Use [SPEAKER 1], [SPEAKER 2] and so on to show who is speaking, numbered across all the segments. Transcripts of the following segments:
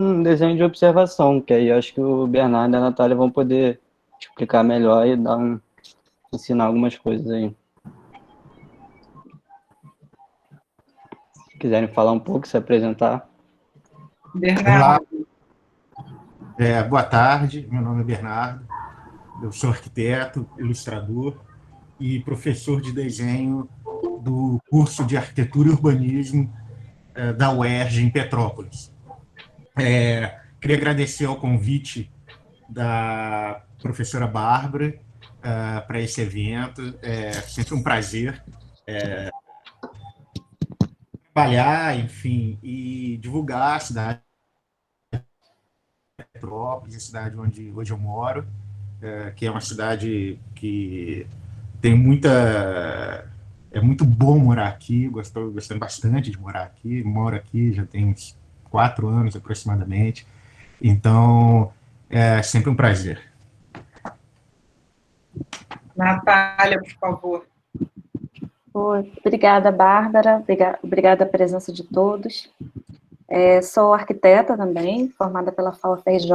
[SPEAKER 1] um desenho de observação, que aí acho que o Bernardo e a Natália vão poder explicar melhor e ensinar algumas coisas aí. Se quiserem falar um pouco, se apresentar.
[SPEAKER 2] Olá,
[SPEAKER 3] Bernardo,
[SPEAKER 2] boa tarde. Meu nome é Bernardo. Eu sou arquiteto, ilustrador e professor de desenho do curso de Arquitetura e Urbanismo da UERJ em Petrópolis. Queria agradecer ao convite da professora Bárbara para esse evento. É sempre um prazer trabalhar, enfim, e divulgar a cidade de Petrópolis, a cidade onde hoje eu moro, que é uma cidade que tem muita. É muito bom morar aqui, estou gostando bastante de morar aqui. Moro aqui já tem uns 4 anos aproximadamente. Então, é sempre um prazer.
[SPEAKER 3] Natália, por favor.
[SPEAKER 4] Obrigada, Bárbara, obrigada a presença de todos. Sou arquiteta também, formada pela FAUFRJ,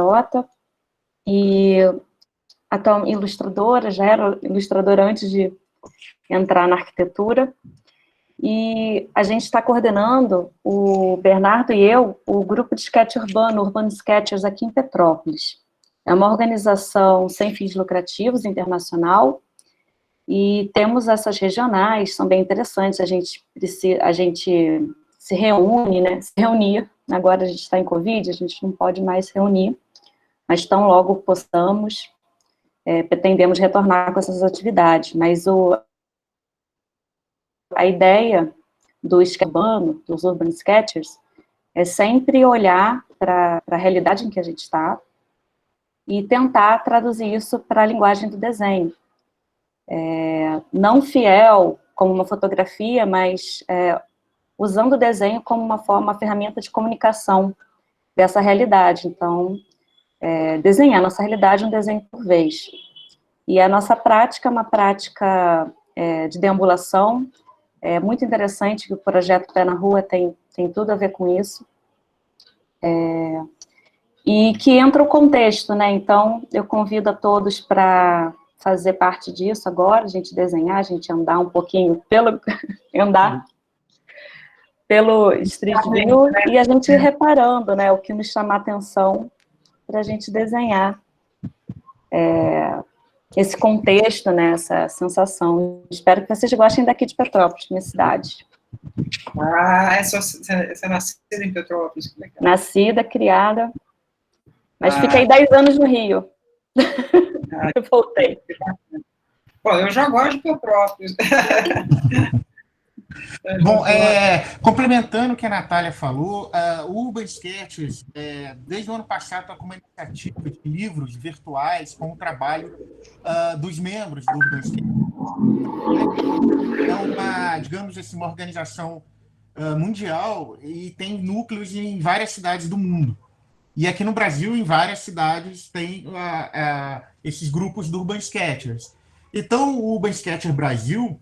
[SPEAKER 4] e atual ilustradora, já era ilustradora antes de entrar na arquitetura, e a gente está coordenando, o Bernardo e eu, o grupo de sketch urbano, Urban Sketchers, aqui em Petrópolis. É uma organização sem fins lucrativos, internacional, e temos essas regionais, são bem interessantes, a gente se reúne, né, se reunir, agora a gente está em Covid, a gente não pode mais se reunir, mas tão logo possamos, pretendemos retornar com essas atividades, mas a ideia do sketch urbano, dos urban sketchers, é sempre olhar para a realidade em que a gente está e tentar traduzir isso para a linguagem do desenho. Não fiel como uma fotografia, mas usando o desenho como uma ferramenta de comunicação dessa realidade. Então, desenhar a nossa realidade um desenho por vez. E a nossa prática é uma prática de deambulação, é muito interessante, que o projeto Pé na Rua tem tudo a ver com isso. E que entra o contexto, né? Então, eu convido a todos para fazer parte disso agora, a gente desenhar, a gente andar um pouquinho andar pelo Street View, e a gente ir reparando, né, o que nos chama a atenção para a gente desenhar esse contexto, né, essa sensação. Espero que vocês gostem daqui de Petrópolis, minha cidade.
[SPEAKER 3] Você é nascida em Petrópolis? Que legal.
[SPEAKER 4] Nascida, criada, mas fiquei 10 anos no Rio. Eu voltei.
[SPEAKER 3] Bom, eu já gosto de Petrópolis.
[SPEAKER 2] Bom, complementando o que a Natália falou, o Urban Sketches, desde o ano passado, está com uma iniciativa de livros virtuais com o trabalho dos membros do Urban Sketches. É digamos assim, uma organização mundial e tem núcleos em várias cidades do mundo. E aqui no Brasil, em várias cidades, tem esses grupos do Urban Sketchers. Então, o Urban Sketcher Brasil,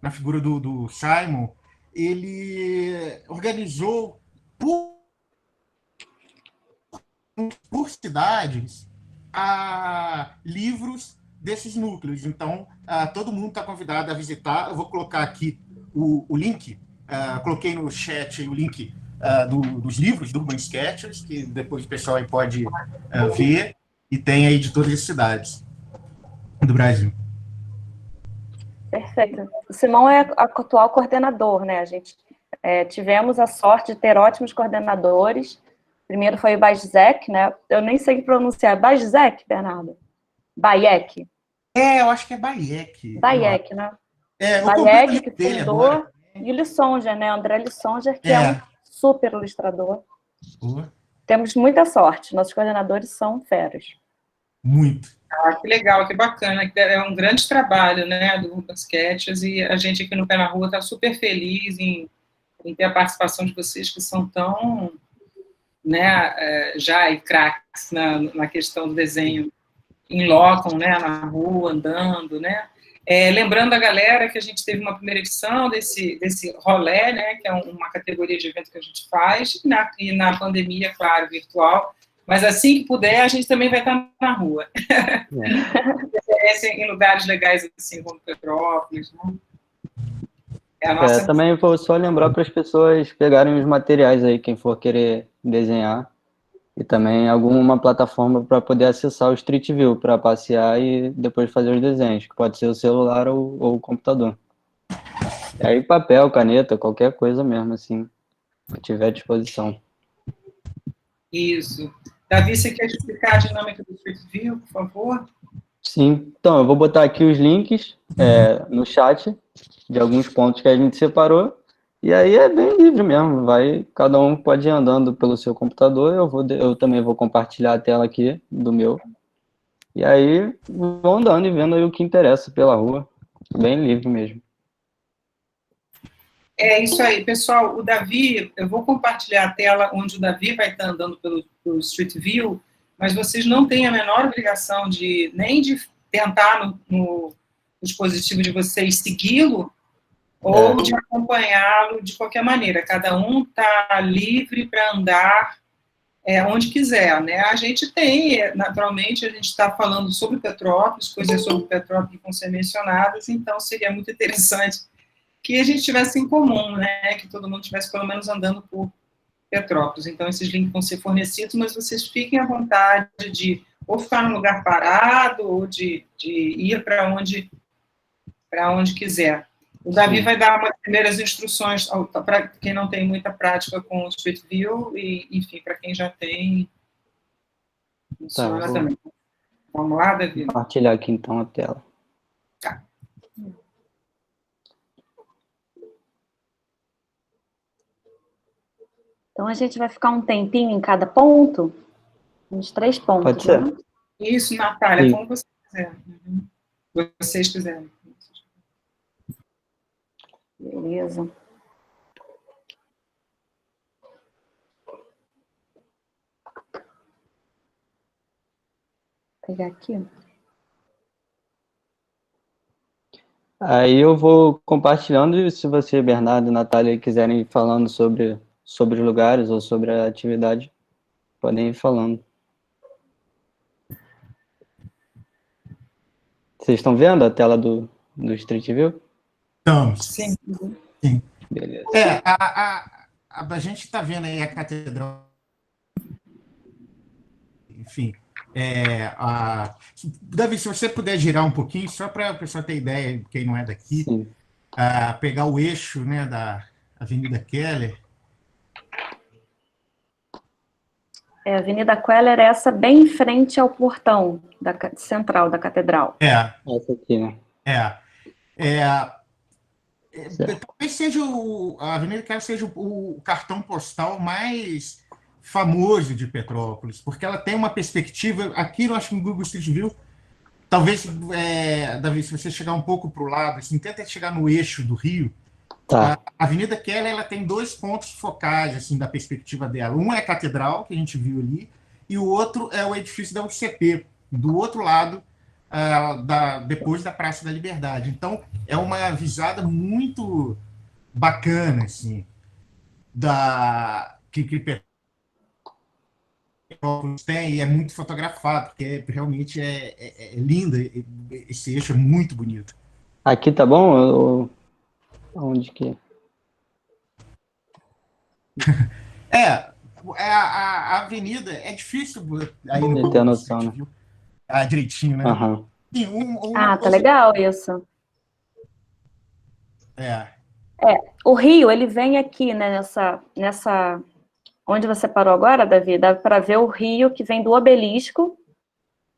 [SPEAKER 2] na figura do Simon, ele organizou por cidades livros desses núcleos. Então, todo mundo está convidado a visitar. Eu vou colocar aqui o link, coloquei no chat o link dos livros do Urban Sketchers, que depois o pessoal aí pode ver, e tem aí de todas as cidades do Brasil.
[SPEAKER 4] Perfeito. O Simão é o atual coordenador, né? A gente tivemos a sorte de ter ótimos coordenadores. Primeiro foi o Bajzek, né? Eu nem sei pronunciar. Bajzek, Bernardo? Bayek?
[SPEAKER 2] Eu acho que é Bayek.
[SPEAKER 4] Bayek, né?
[SPEAKER 2] O
[SPEAKER 4] Bayek, que
[SPEAKER 2] dele
[SPEAKER 4] fundou,
[SPEAKER 2] agora.
[SPEAKER 4] e o Lissonger, né? André Lissonger, que é um super ilustrador. Temos muita sorte. Nossos coordenadores são feras.
[SPEAKER 2] Muito.
[SPEAKER 3] Que legal, que bacana. É um grande trabalho, né, do Urban Sketches, e a gente aqui no Pé na Rua está super feliz em ter a participação de vocês, que são tão, né, já craques na questão do desenho em loco, né, na rua, andando, né, Lembrando a galera que a gente teve uma primeira edição desse rolê, né, que é uma categoria de evento que a gente faz, e na pandemia, claro, virtual, mas assim que puder, a gente também vai estar na rua. Em lugares legais, assim, como Petrópolis, né?
[SPEAKER 1] Também vou só lembrar para as pessoas pegarem os materiais aí, quem for querer desenhar, e também alguma plataforma para poder acessar o Street View, para passear e depois fazer os desenhos, que pode ser o celular ou o computador. E aí papel, caneta, qualquer coisa mesmo, assim, que tiver à disposição.
[SPEAKER 3] Isso. Davi, você quer explicar a dinâmica do Street View, por favor?
[SPEAKER 1] Sim. Então, eu vou botar aqui os links no chat de alguns pontos que a gente separou, e aí é bem livre mesmo, cada um pode ir andando pelo seu computador, eu também vou compartilhar a tela aqui do meu, e aí vão andando e vendo aí o que interessa pela rua, bem livre mesmo.
[SPEAKER 3] É isso aí, pessoal. O Davi, eu vou compartilhar a tela onde o Davi vai estar andando pelo Street View, mas vocês não têm a menor obrigação nem de tentar no dispositivo de vocês segui-lo ou de acompanhá-lo de qualquer maneira. Cada um está livre para andar onde quiser, né? A gente tem, naturalmente, a gente está falando sobre Petrópolis, coisas sobre Petrópolis que vão ser mencionadas, então seria muito interessante que a gente tivesse em comum, né? Que todo mundo estivesse pelo menos andando por Petrópolis. Então, esses links vão ser fornecidos, mas vocês fiquem à vontade de ou ficar num lugar parado, ou de ir para onde quiser. O Davi vai dar umas primeiras instruções para quem não tem muita prática com o Street View e, enfim, para quem já tem, funciona também. Vamos lá, Davi?
[SPEAKER 1] Vou compartilhar aqui, então, a tela.
[SPEAKER 3] Tá.
[SPEAKER 4] Então, a gente vai ficar um tempinho em cada ponto? Uns 3 pontos,
[SPEAKER 1] Pode ser.
[SPEAKER 4] né?
[SPEAKER 3] Isso, Natália,
[SPEAKER 1] Sim.
[SPEAKER 3] como você quiser. Vocês quiserem.
[SPEAKER 4] Beleza. Vou pegar aqui.
[SPEAKER 1] Aí eu vou compartilhando, e se você, Bernardo e Natália, quiserem ir falando sobre os lugares ou sobre a atividade, podem ir falando. Vocês estão vendo a tela do Street View?
[SPEAKER 2] Estamos.
[SPEAKER 3] Sim.
[SPEAKER 2] Sim.
[SPEAKER 1] Beleza.
[SPEAKER 2] A gente está vendo aí a catedral. Enfim. Davi, se você puder girar um pouquinho, só para a pessoa ter ideia, quem não é daqui, pegar o eixo, né, da Avenida Keller.
[SPEAKER 4] A Avenida Keller é essa bem em frente ao portão central da catedral.
[SPEAKER 1] Essa aqui, né?
[SPEAKER 2] Talvez seja a Avenida Keller seja o cartão postal mais famoso de Petrópolis, porque ela tem uma perspectiva, aqui eu acho que no Google Street View, talvez, Davi, se você chegar um pouco para o lado, assim, tenta chegar no eixo do Rio,
[SPEAKER 1] Tá.
[SPEAKER 2] A Avenida Keller ela tem 2 pontos focais assim, da perspectiva dela. Um é a catedral, que a gente viu ali, e o outro é o edifício da UCP, do outro lado, depois da Praça da Liberdade. Então, é uma visada muito bacana, assim, que Petrópolis tem, e é muito fotografado, porque realmente é linda, esse eixo é muito bonito.
[SPEAKER 1] Aqui tá bom? Onde que
[SPEAKER 2] a avenida é difícil aí no
[SPEAKER 1] ter noção, né?
[SPEAKER 2] Direitinho, né?
[SPEAKER 1] Aham.
[SPEAKER 2] Sim,
[SPEAKER 4] Tá legal isso. O rio, ele vem aqui, né, nessa... Onde você parou agora, Davi? Dá para ver o rio que vem do obelisco,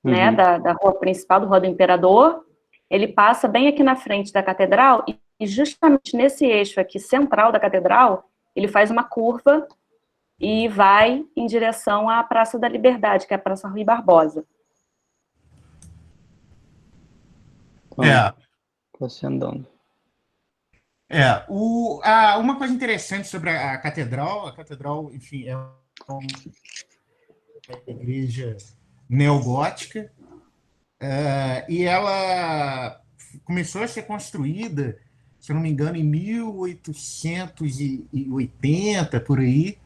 [SPEAKER 4] né, da rua principal, do Rua do Imperador. Ele passa bem aqui na frente da catedral e justamente nesse eixo aqui central da catedral, ele faz uma curva e vai em direção à Praça da Liberdade, que é a Praça Rui Barbosa.
[SPEAKER 1] Você andando.
[SPEAKER 2] Uma coisa interessante sobre a catedral, enfim, é uma igreja neogótica, e ela começou a ser construída, se eu não me engano, em 1880, por aí,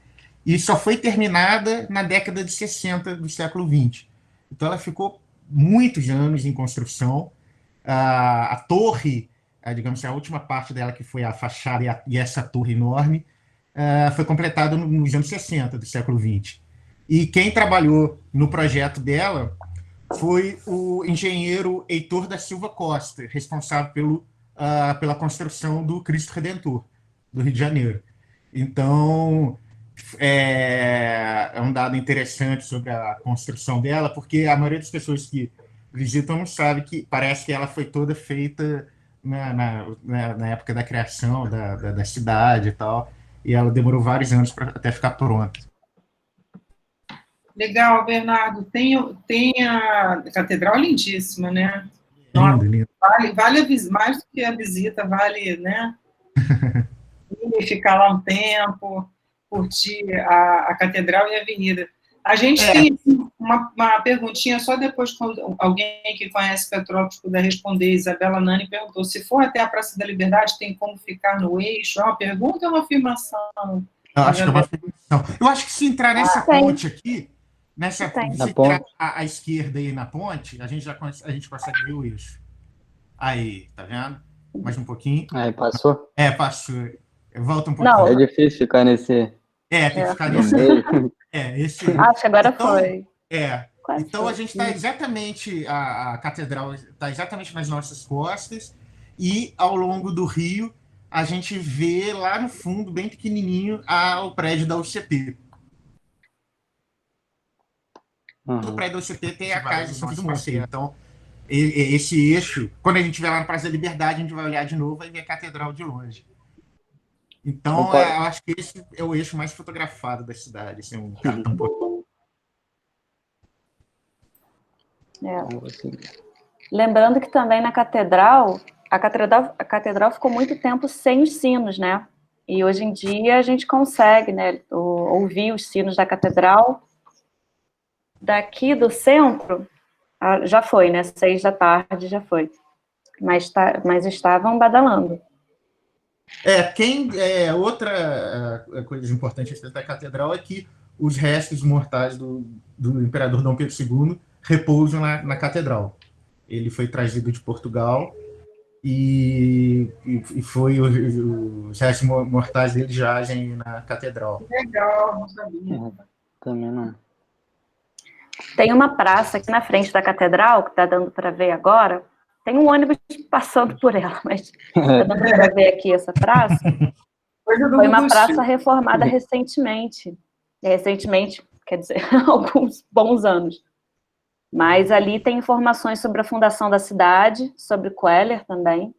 [SPEAKER 2] e só foi terminada na década de 60 do século XX. Então, ela ficou muitos anos em construção. A torre, digamos assim, a última parte dela, que foi a fachada e essa torre enorme, foi completada nos anos 60 do século XX. E quem trabalhou no projeto dela foi o engenheiro Heitor da Silva Costa, responsável pela construção do Cristo Redentor, do Rio de Janeiro. Então, é um dado interessante sobre a construção dela, porque a maioria das pessoas que visitam não sabe que parece que ela foi toda feita na época da criação da cidade e tal, e ela demorou vários anos para até ficar pronta.
[SPEAKER 3] Legal, Bernardo. Tem a catedral lindíssima, né?
[SPEAKER 2] Lindo, lindo.
[SPEAKER 3] Vale mais do que a visita, vale, né? E ficar lá um tempo, curtir a catedral e a avenida. A gente tem uma perguntinha só depois, quando alguém que conhece Petrópolis puder responder. Isabela Nani perguntou: se for até a Praça da Liberdade, tem como ficar no eixo? É uma pergunta ou uma afirmação?
[SPEAKER 2] Eu acho que é uma afirmação. Eu acho que se entrar nessa ponte aqui, se entrar à esquerda aí na ponte, a gente consegue ver o eixo. Aí, tá vendo? Mais um pouquinho.
[SPEAKER 1] Aí, passou?
[SPEAKER 2] Passou. Volta um pouquinho.
[SPEAKER 1] Não, é difícil ficar nesse...
[SPEAKER 2] tem que ficar nesse...
[SPEAKER 4] Acho que agora foi.
[SPEAKER 2] Então a gente está exatamente, a catedral está exatamente nas nossas costas, e ao longo do rio a gente vê lá no fundo, bem pequenininho, o prédio da UCP. No prédio da UCP tem a casa de São Fio do Monte. Então, esse eixo, quando a gente estiver lá na Praça da Liberdade, a gente vai olhar de novo e ver a catedral de longe. Então, eu acho que esse é o eixo mais fotografado da cidade. Assim, um cartão
[SPEAKER 4] Lembrando que também na catedral, a catedral ficou muito tempo sem os sinos, né? E hoje em dia a gente consegue, né, ouvir os sinos da catedral. Daqui do centro, já foi, né? 6 da tarde já foi. Mas estavam badalando.
[SPEAKER 2] Outra coisa importante da catedral é que os restos mortais do imperador Dom Pedro II repousam na catedral. Ele foi trazido de Portugal e os restos mortais dele jazem na catedral.
[SPEAKER 3] Legal, não sabia.
[SPEAKER 1] Também não.
[SPEAKER 4] Tem uma praça aqui na frente da catedral, que está dando para ver agora. Tem um ônibus passando por ela, mas está dando para ver aqui essa praça. Foi uma praça reformada recentemente. Recentemente, quer dizer, alguns bons anos. Mas ali tem informações sobre a fundação da cidade, sobre Queller também.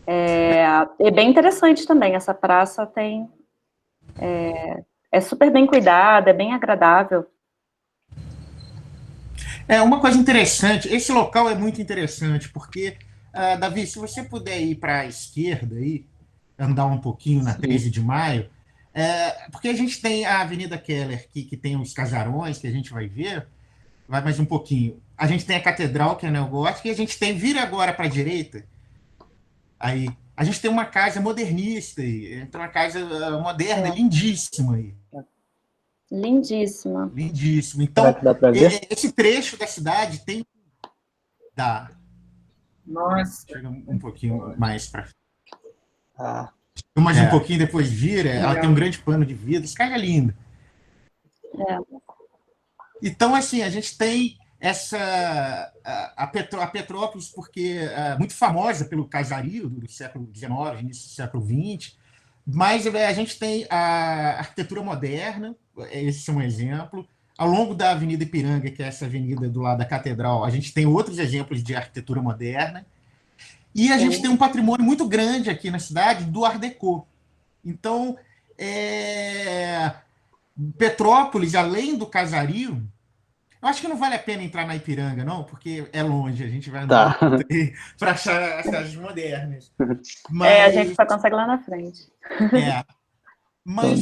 [SPEAKER 4] É bem interessante também, essa praça tem... É super bem cuidada, é bem agradável.
[SPEAKER 2] Uma coisa interessante, esse local é muito interessante, porque, Davi, se você puder ir para a esquerda, aí, andar um pouquinho na 13 de maio, porque a gente tem a Avenida Queller, que tem os casarões, que a gente vai ver, vai mais um pouquinho. A gente tem a Catedral, que é neogótica, e a gente vira agora para a direita, aí, a gente tem uma casa modernista, aí, uma casa moderna, lindíssima aí.
[SPEAKER 4] Lindíssima.
[SPEAKER 2] Lindíssima. Então, esse trecho da cidade tem...
[SPEAKER 3] Nossa.
[SPEAKER 2] Chega um pouquinho mais para... Mais um pouquinho, depois vira. Ela tem um grande pano de vidro. Esse cara é lindo. Então, assim, a gente tem a Petrópolis, porque é muito famosa pelo casario do século XIX, início do século XX, mas a gente tem a arquitetura moderna, esse é um exemplo. Ao longo da Avenida Ipiranga, que é essa avenida do lado da Catedral, a gente tem outros exemplos de arquitetura moderna. E a gente tem um patrimônio muito grande aqui na cidade do Art Deco. Então, Petrópolis, além do casario, eu acho que não vale a pena entrar na Ipiranga, não, porque é longe, a gente vai andar para achar as casas modernas. Mas,
[SPEAKER 4] a gente só consegue lá na frente.
[SPEAKER 2] Mas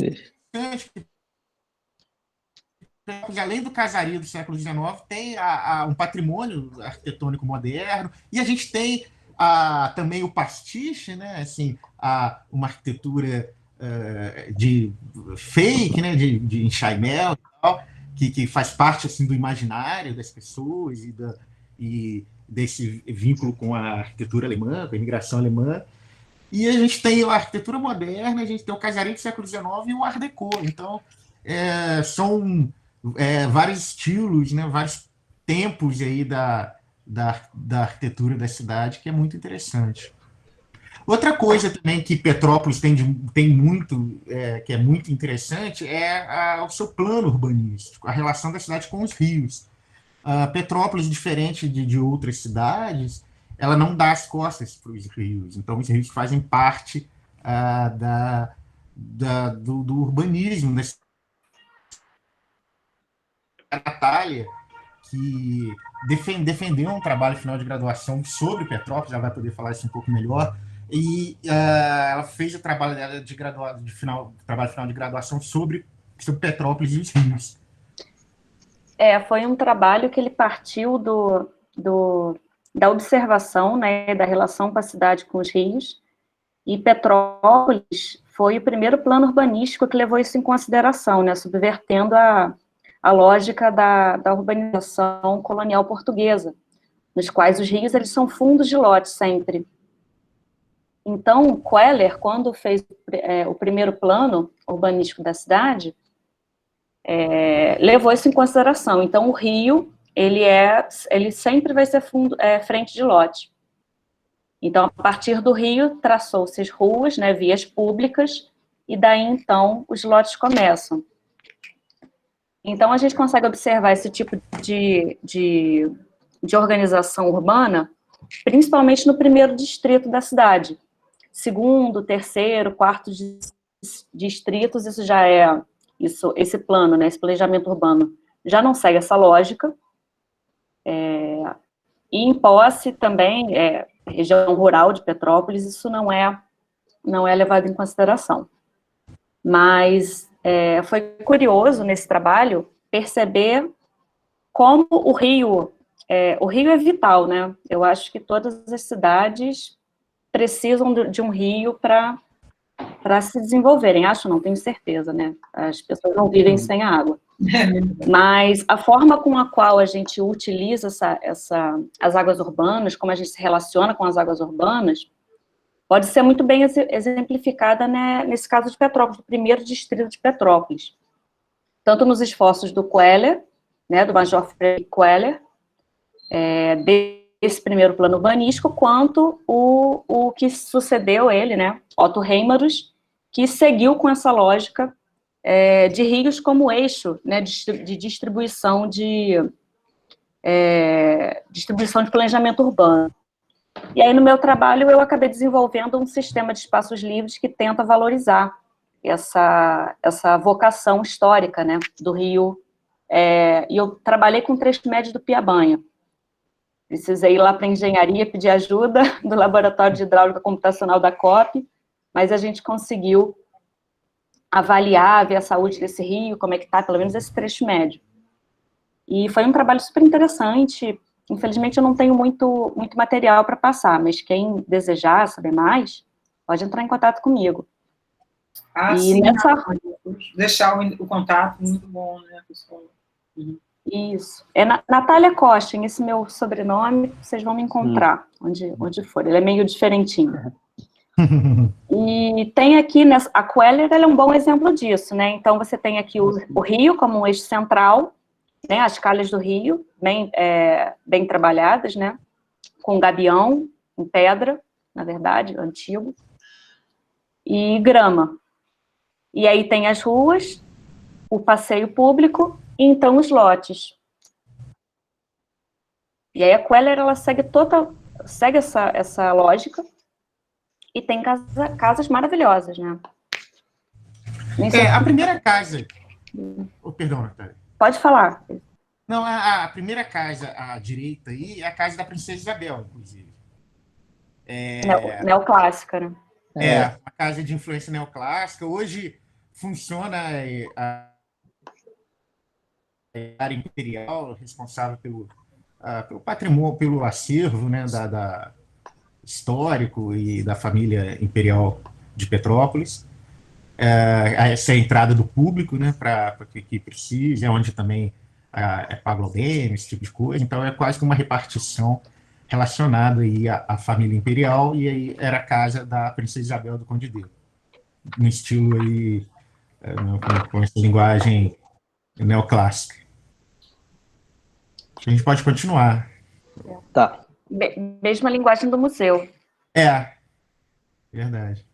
[SPEAKER 2] além do casario do século XIX, tem um patrimônio arquitetônico moderno, e a gente tem também o pastiche, né? Assim, uma arquitetura de fake, né? de enxaimel, e tal, que faz parte assim, do imaginário das pessoas e desse vínculo com a arquitetura alemã, com a imigração alemã. E a gente tem a arquitetura moderna, a gente tem o casario do século XIX e o Art Deco. Então, são vários estilos, né, vários tempos aí da arquitetura da cidade, que é muito interessante. Outra coisa também que Petrópolis tem muito, que é muito interessante, é o seu plano urbanístico, a relação da cidade com os rios. Petrópolis, diferente de outras cidades, ela não dá as costas para os rios. Então, os rios fazem parte do urbanismo. A Natália, que defendeu um trabalho final de graduação sobre Petrópolis, ela vai poder falar isso um pouco melhor, e ela fez o trabalho dela trabalho final de graduação sobre Petrópolis e os rios.
[SPEAKER 4] Foi um trabalho que ele partiu da observação, né, da relação com a cidade com os rios, e Petrópolis foi o primeiro plano urbanístico que levou isso em consideração, né, subvertendo a lógica da urbanização colonial portuguesa, nos quais os rios eles são fundos de lote sempre. Então, Queller, quando fez o primeiro plano urbanístico da cidade, levou isso em consideração. Então, o rio, ele sempre vai ser frente de lote. Então, a partir do rio, traçou-se as ruas, né, vias públicas, e daí, então, os lotes começam. Então, a gente consegue observar esse tipo de organização urbana, principalmente no primeiro distrito da cidade. Segundo, terceiro, quarto distritos, isso já esse plano, né, esse planejamento urbano, já não segue essa lógica. E em Posse também, região rural de Petrópolis, isso não é levado em consideração. Mas foi curioso nesse trabalho perceber como o rio é vital, né? Eu acho que todas as cidades precisam de um rio para se desenvolverem. Acho, não tenho certeza, né? As pessoas não vivem sem a água. Mas a forma com a qual a gente utiliza as águas urbanas, como a gente se relaciona com as águas urbanas, pode ser muito bem exemplificada, né, nesse caso de Petrópolis, do primeiro distrito de Petrópolis. Tanto nos esforços do Queller, né, do Major Frederick Queller, desse primeiro plano urbanístico, quanto o que sucedeu ele, né, Otto Reimarus, que seguiu com essa lógica de rios como eixo, né, de distribuição de planejamento urbano. E aí, no meu trabalho, eu acabei desenvolvendo um sistema de espaços livres que tenta valorizar essa vocação histórica, né, do rio. E eu trabalhei com o trecho médio do Piabanha. Precisei ir lá para a engenharia pedir ajuda do Laboratório de Hidráulica Computacional da COP, mas a gente conseguiu avaliar, ver a saúde desse rio, como é que está, pelo menos esse trecho médio. E foi um trabalho super interessante. Infelizmente, eu não tenho muito material para passar, mas quem desejar saber mais, pode entrar em contato comigo.
[SPEAKER 3] Sim, deixar o contato, muito bom, né, pessoal? Uhum.
[SPEAKER 4] Isso. Natália Costa, esse meu sobrenome, vocês vão me encontrar, onde for. Ele é meio diferentinho. E tem aqui, a Queller, ela é um bom exemplo disso, né? Então, você tem aqui o rio como um eixo central, né, as calhas do rio, bem trabalhadas, né, com gabião, em pedra, na verdade, antigo, e grama. E aí tem as ruas, o passeio público, e então os lotes. E aí a Queller, ela segue essa lógica, e tem casas maravilhosas, né?
[SPEAKER 2] A primeira casa... perdão, Natália.
[SPEAKER 4] Pode falar.
[SPEAKER 2] Não, a primeira casa à direita aí é a casa da Princesa Isabel, inclusive.
[SPEAKER 4] Neoclássica, né?
[SPEAKER 2] Uma casa de influência neoclássica. Hoje funciona área imperial, responsável pelo patrimônio, pelo acervo, né, histórico e da família imperial de Petrópolis. Essa é a entrada do público, né, para que precise, é onde também é pago aluguel, esse tipo de coisa. Então, é quase que uma repartição relacionada aí à família imperial, e aí era a casa da princesa Isabel do Conde Deu, no estilo aí, com essa linguagem neoclássica. A gente pode continuar.
[SPEAKER 1] Tá.
[SPEAKER 4] Mesma linguagem do museu.
[SPEAKER 2] Verdade.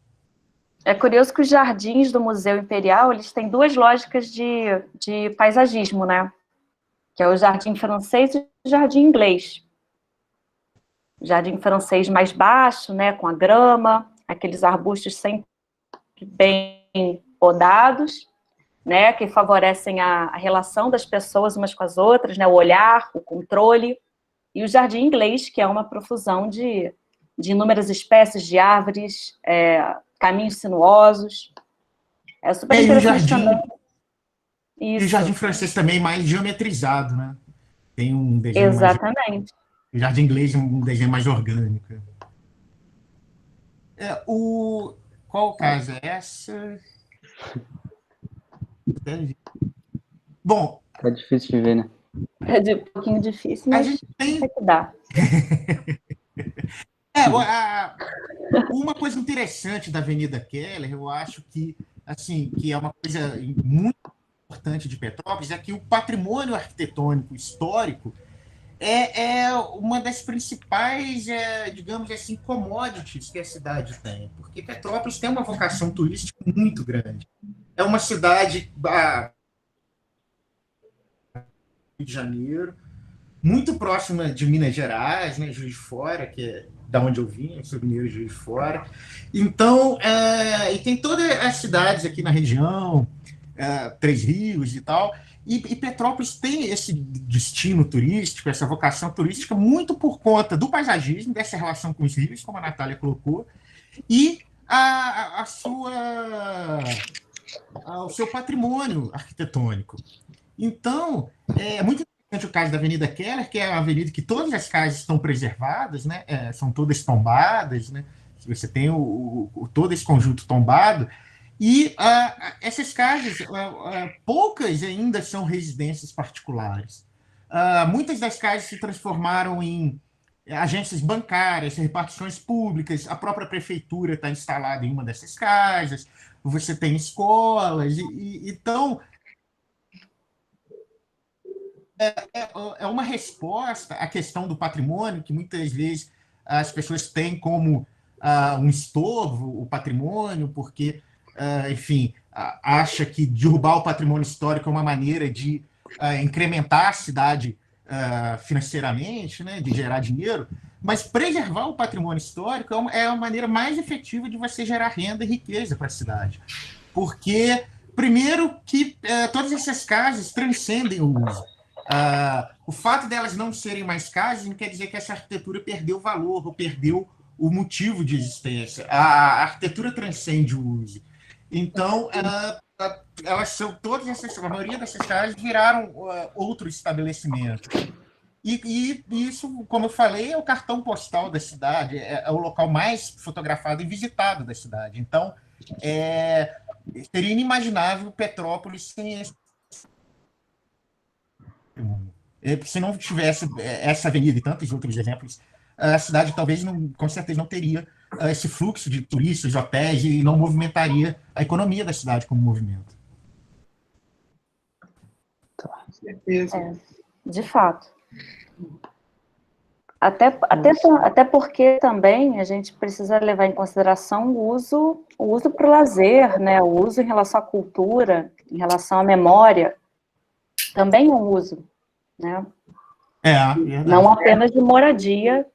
[SPEAKER 4] É curioso que os jardins do Museu Imperial, eles têm duas lógicas de paisagismo, né? Que é o jardim francês e o jardim inglês. O jardim francês mais baixo, né, com a grama, aqueles arbustos sempre bem podados, né, que favorecem a relação das pessoas umas com as outras, né, o olhar, o controle. E o jardim inglês, que é uma profusão de inúmeras espécies de árvores, caminhos sinuosos. É super interessante também.
[SPEAKER 2] E o jardim francês também mais geometrizado, né? Tem um desenho
[SPEAKER 4] Exatamente.
[SPEAKER 2] O jardim inglês é um desenho mais orgânico. Qual casa é essa? Bom...
[SPEAKER 1] Tá difícil de ver, né?
[SPEAKER 4] É um pouquinho difícil, mas vai que dá.
[SPEAKER 2] Uma coisa interessante da Avenida Keller, eu acho que, assim, que é uma coisa muito importante de Petrópolis, é que o patrimônio arquitetônico histórico é uma das principais, digamos assim, commodities que a cidade tem, porque Petrópolis tem uma vocação turística muito grande. É uma cidade, Rio de Janeiro, muito próxima de Minas Gerais, né, Juiz de Fora, que é da onde eu vim, eu sou mineiro de Juiz de Fora. Então, e tem todas as cidades aqui na região, Três Rios e tal, e Petrópolis tem esse destino turístico, essa vocação turística, muito por conta do paisagismo, dessa relação com os rios, como a Natália colocou, e o seu patrimônio arquitetônico. Então, é muito interessante o caso da Avenida Keller, que é uma avenida que todas as casas estão preservadas, né? São todas tombadas, né? Você tem todo esse conjunto tombado, e essas casas, poucas ainda são residências particulares. Muitas das casas se transformaram em agências bancárias, repartições públicas, a própria prefeitura está instalada em uma dessas casas, você tem escolas, então é uma resposta à questão do patrimônio, que muitas vezes as pessoas têm como um estorvo o patrimônio, porque, enfim, acha que derrubar o patrimônio histórico é uma maneira de incrementar a cidade financeiramente, né, de gerar dinheiro, mas preservar o patrimônio histórico é a maneira mais efetiva de você gerar renda e riqueza para a cidade. Porque, primeiro, que todas essas casas transcendem o uso. O fato delas não serem mais casas não quer dizer que essa arquitetura perdeu valor ou perdeu o motivo de existência. A arquitetura transcende o uso. Então, elas são a maioria dessas casas viraram outro estabelecimento. E isso, como eu falei, é o cartão postal da cidade, é o local mais fotografado e visitado da cidade. Então, seria inimaginável Petrópolis sem esse. Se não tivesse essa avenida e tantos outros exemplos, a cidade talvez, com certeza, não teria esse fluxo de turistas, de hotéis, e não movimentaria a economia da cidade como movimento.
[SPEAKER 3] Com certeza.
[SPEAKER 4] De fato. Até porque também a gente precisa levar em consideração o uso para o lazer, né? O uso em relação à cultura, em relação à memória, também é um uso, né? Não apenas de moradia,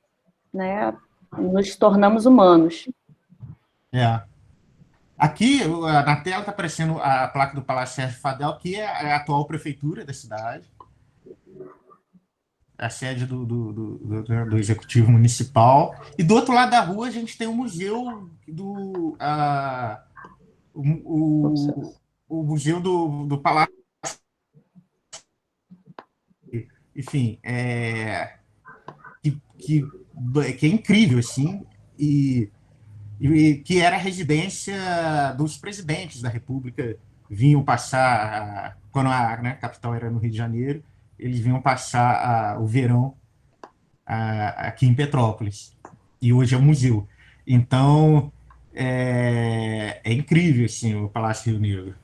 [SPEAKER 4] né? Nos tornamos humanos.
[SPEAKER 2] Aqui, na tela, está aparecendo a placa do Palácio Sérgio Fadel, que é a atual prefeitura da cidade, a sede do Executivo Municipal. E do outro lado da rua, a gente tem o museu o museu do Palácio enfim, que é incrível, assim, e que era a residência dos presidentes da República, vinham passar, quando a capital era no Rio de Janeiro, eles vinham passar o verão aqui em Petrópolis, e hoje é um museu. Então, é incrível, assim, o Palácio Rio Negro.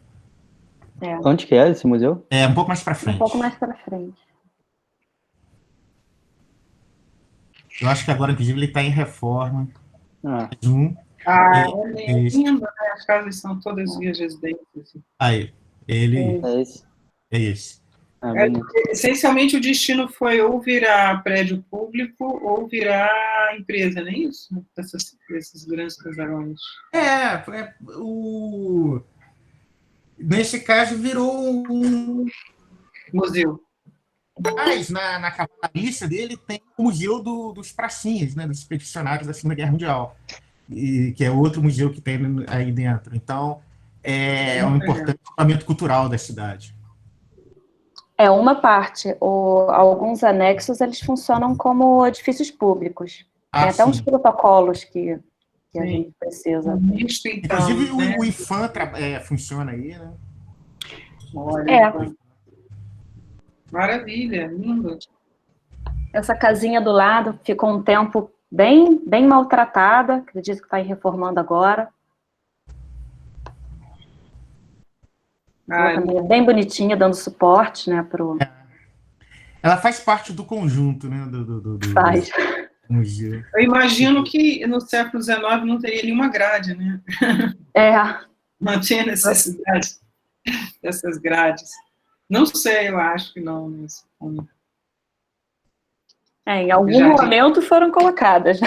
[SPEAKER 1] Onde que é esse museu?
[SPEAKER 2] É um pouco mais para frente.
[SPEAKER 4] Um pouco mais para frente.
[SPEAKER 2] Eu acho que agora, inclusive, ele está em reforma.
[SPEAKER 1] Ah,
[SPEAKER 3] É lindo, né? As casas são todas vias residências.
[SPEAKER 2] Aí, ele
[SPEAKER 1] é esse.
[SPEAKER 2] é esse.
[SPEAKER 1] Bonito.
[SPEAKER 3] Essencialmente, o destino foi ou virar prédio público ou virar empresa, não é isso? Esses grandes casarões.
[SPEAKER 2] Nesse caso, virou um...
[SPEAKER 3] Museu.
[SPEAKER 2] Mas na cavalariça dele tem o Museu dos Pracinhas, né, dos expedicionários da Segunda Guerra Mundial, que é outro museu que tem aí dentro. Então, é um importante equipamento cultural da cidade.
[SPEAKER 4] É uma parte. Alguns anexos, eles funcionam como edifícios públicos. Tem até uns protocolos que a gente precisa.
[SPEAKER 3] Isso, então,
[SPEAKER 2] inclusive,
[SPEAKER 3] né?
[SPEAKER 2] o IFAM funciona aí, né?
[SPEAKER 3] Olha, maravilha, lindo.
[SPEAKER 4] Essa casinha do lado ficou um tempo bem maltratada, acredito que está reformando agora. Ela também é bem bonitinha, dando suporte, né,
[SPEAKER 2] Ela faz parte do conjunto, né, do museu.
[SPEAKER 3] Eu imagino que no século XIX não teria nenhuma grade, né? Não tinha necessidade dessas grades. Não sei, eu acho que não.
[SPEAKER 4] Em algum momento foram colocadas.